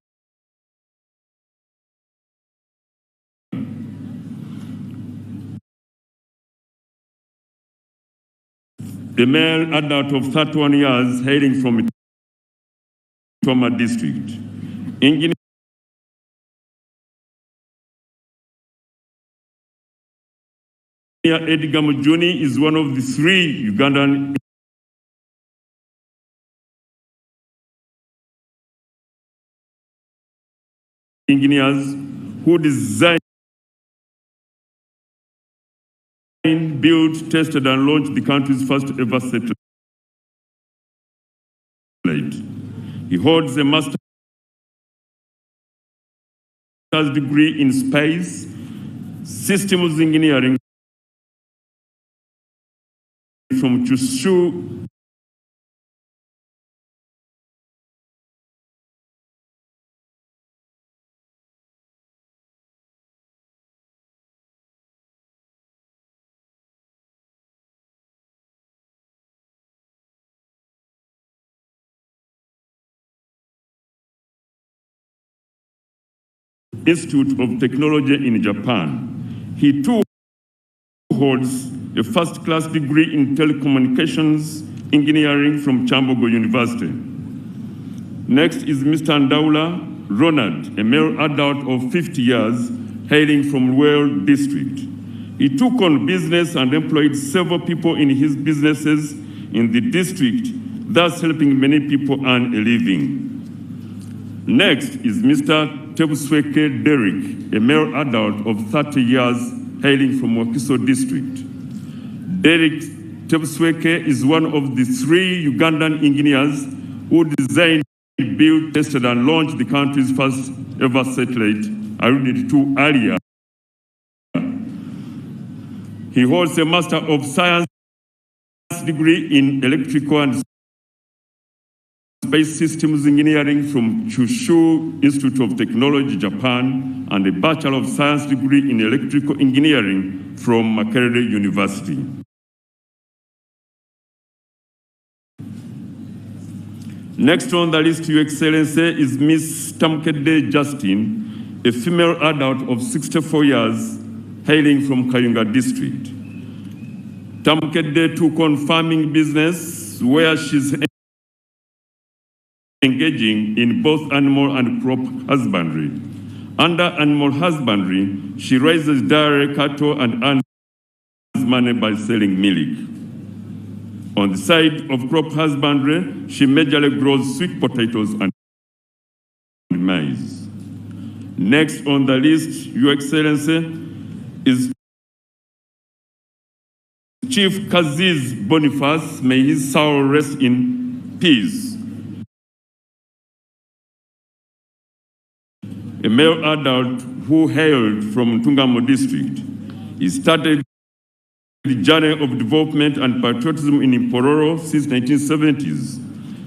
A male adult of 31 years hailing from Toma district. Engineer Ediga Mujuni is one of the 3 Ugandan engineers who designed, built, tested, and launched the country's first ever satellite. He holds a master's degree in space systems engineering from Chushu Institute of Technology in Japan. He too holds a first-class degree in telecommunications engineering from Chambogo University. Next is Mr. Ndaula Ronald, a male adult of 50 years, hailing from Luel District. He took on business and employed several people in his businesses in the district, thus helping many people earn a living. Next is Mr. Tebusweke Derek, a male adult of 30 years, hailing from Wakiso District. Derek Tebusweke is one of the 3 Ugandan engineers who designed, built, tested, and launched the country's first ever satellite, alluded to earlier. He holds a Master of Science degree in electrical and Space Systems Engineering from Kyushu Institute of Technology, Japan, and a Bachelor of Science degree in Electrical Engineering from Makerere University. Next on the list, Your Excellency, is Miss Tamkedde Justin, a female adult of 64 years, hailing from Kayunga District. Tamkedde took on farming business where she's engaging in both animal and crop husbandry. Under animal husbandry, she raises dairy cattle and earns money by selling milk. On the side of crop husbandry, she majorly grows sweet potatoes and maize. Next on the list, Your Excellency, is Chief Kaziz Boniface, may his soul rest in peace. A male adult who hailed from Tungamo district. He started the journey of development and patriotism in Mpororo since 1970s.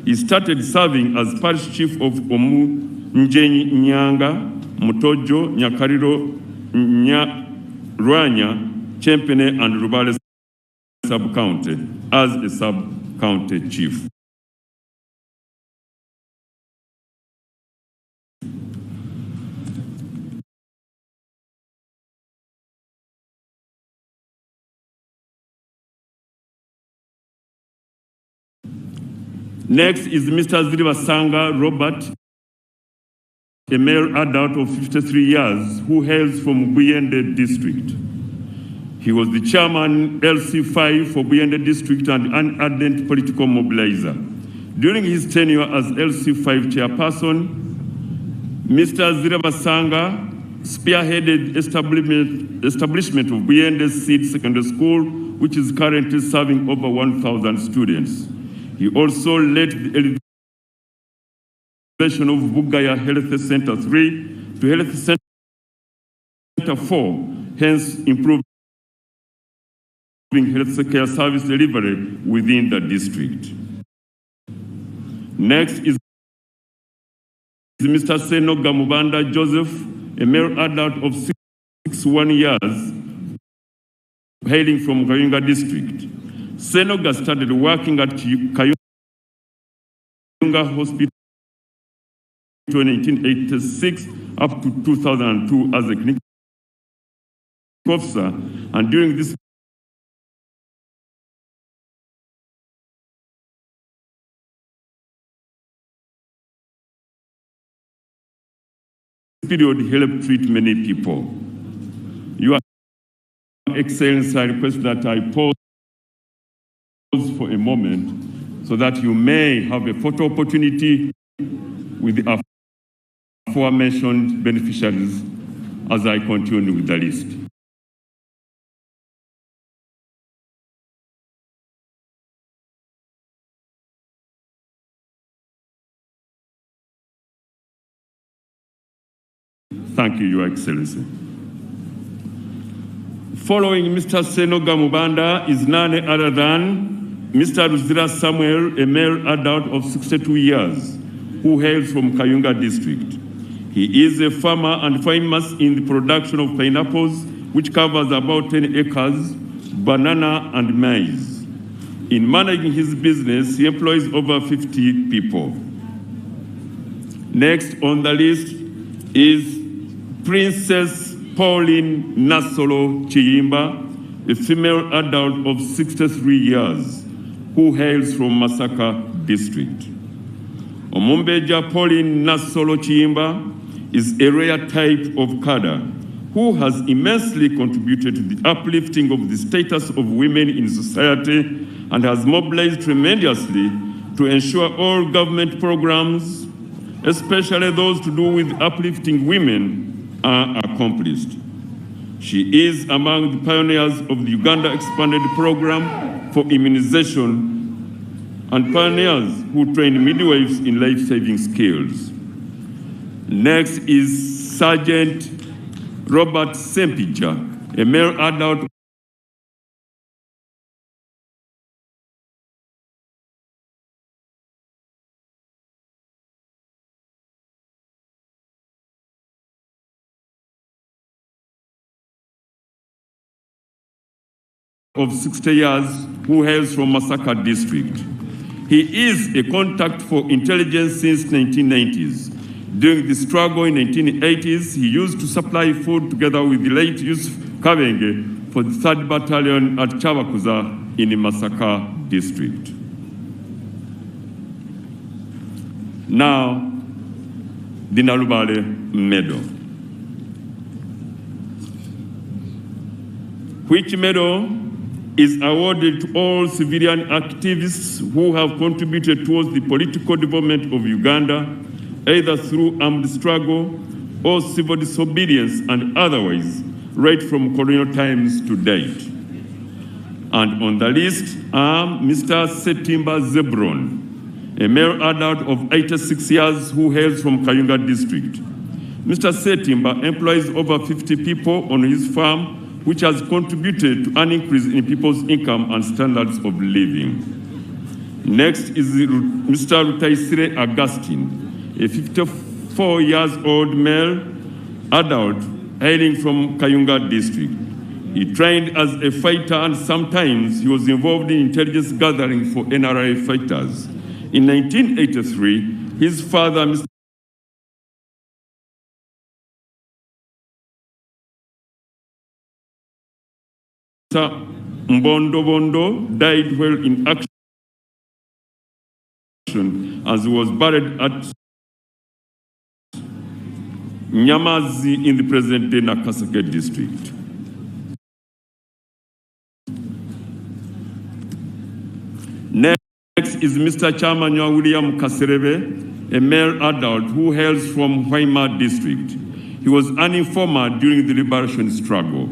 He started serving as parish chief of Omu, Njenyi, Nyanga, Mutojo, Nyakariro, Rwanya, Chempene, and Rubale sub-county as a sub-county chief. Next is Mr. Ziribasanga Robert, a male adult of 53 years who hails from Buyende district. He was the chairman LC5 for Buyende district and an ardent political mobilizer. During his tenure as LC5 chairperson, Mr. Ziribasanga spearheaded establishment of Buyende Seed Secondary School, which is currently serving over 1,000 students. He also led the elevation of Bugaya Health Center 3 to Health Center 4, hence improving health care service delivery within the district. Next is Mr. Seno Gamubanda Joseph, a male adult of 61 years, hailing from Kayunga district. Senoga started working at Kayunga Hospital in 1986 up to 2002 as a clinical officer, and during this period he helped treat many people. Your Excellency, I request that I pause for a moment so that you may have a photo opportunity with the aforementioned beneficiaries as I continue with the list. Thank you, Your Excellency. Following Mr. Senoga Mubanda is none other than Mr. Ruzira Samuel, a male adult of 62 years, who hails from Kayunga district. He is a farmer and famous in the production of pineapples, which covers about 10 acres, banana and maize. In managing his business, he employs over 50 people. Next on the list is Princess Pauline Nasolo Chiyimba, a female adult of 63 years, who hails from Masaka district. Omumbeja Pauline Nasolo Chiyimba is a rare type of cadre who has immensely contributed to the uplifting of the status of women in society and has mobilized tremendously to ensure all government programs, especially those to do with uplifting women, are accomplished. She is among the pioneers of the Uganda Expanded Program for Immunization and pioneers who train midwives in life-saving skills. Next is Sergeant Robert Sempija, a male adult of 60 years who hails from Masaka district. He is a contact for intelligence since 1990s. During the struggle in 1980s, he used to supply food together with the late Yusuf Kabenge for the 3rd Battalion at Chabakuza in the Masaka district. Now, the Nalubale Medal. Which medal is awarded to all civilian activists who have contributed towards the political development of Uganda, either through armed struggle or civil disobedience and otherwise, right from colonial times to date. And on the list are Mr. Setimba Zebron, a male adult of 86 years who hails from Kayunga district. Mr. Setimba employs over 50 people on his farm, which has contributed to an increase in people's income and standards of living. Next is Mr. Rutaisire Augustine, a 54-year-old male adult hailing from Kayunga district. He trained as a fighter and sometimes he was involved in intelligence gathering for NRM fighters. In 1983, his father, Mr. Mbondo Bondo, died while in action as he was buried at Nyamazi in the present-day Nakaseke district. Next is Mr. Chamanywa William Kaserebe, a male adult who hails from Waima district. He was an informer during the liberation struggle.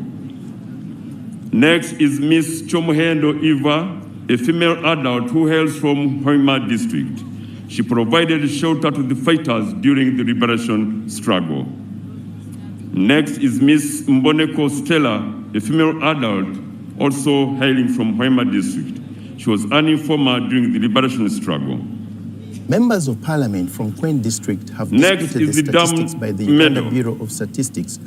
Next is Miss Chomuhendo Eva, a female adult who hails from Waima district. She provided shelter to the fighters during the liberation struggle. Next is Miss Mboneko Stella, a female adult also hailing from Waima district. She was an informer during the liberation struggle. Members of Parliament from Kwen district have disputed the statistics by the Uganda Bureau of Statistics.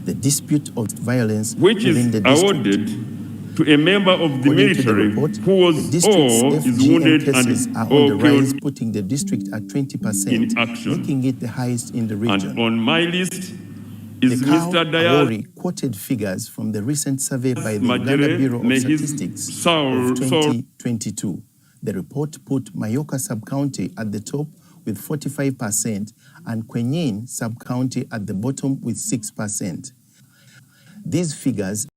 The dispute of violence which is within the district. Awarded to a member of the military report, who was the or is wounded and are or on the rise, killed putting the district at 20%, in action. making it the highest in the region. And on my list is the Mr. Dayal quoted figures from the recent survey by the Uganda Majere, Bureau of may his Statistics soul- of 2022. The report put Mayoka sub-county at the top with 45% and Kwenyin sub-county at the bottom with 6%. These figures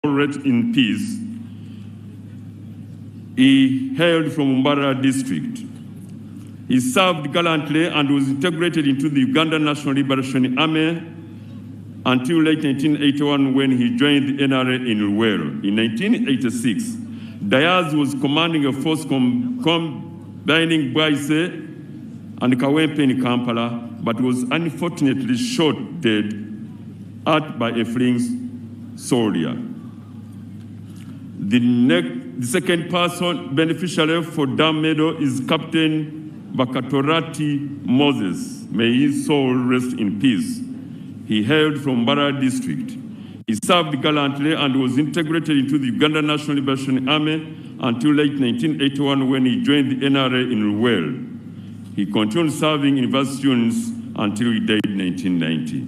rest in peace. He hailed from Mbara district. He served gallantly and was integrated into the Uganda National Liberation Army until late 1981 when he joined the NRM in Luwero. In 1986, Diaz was commanding a force combining Bwaise, and Kawempe in Kampala, but was unfortunately shot dead by a fleeing soldier. The second person beneficiary for Dam Medal is Captain Bakatorati Moses. May his soul rest in peace. He hailed from Bara district. He served gallantly and was integrated into the Uganda National Liberation Army until late 1981 when he joined the NRA in Ruwel. He continued serving in various units until he died in 1990.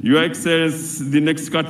Your Excellency, the next category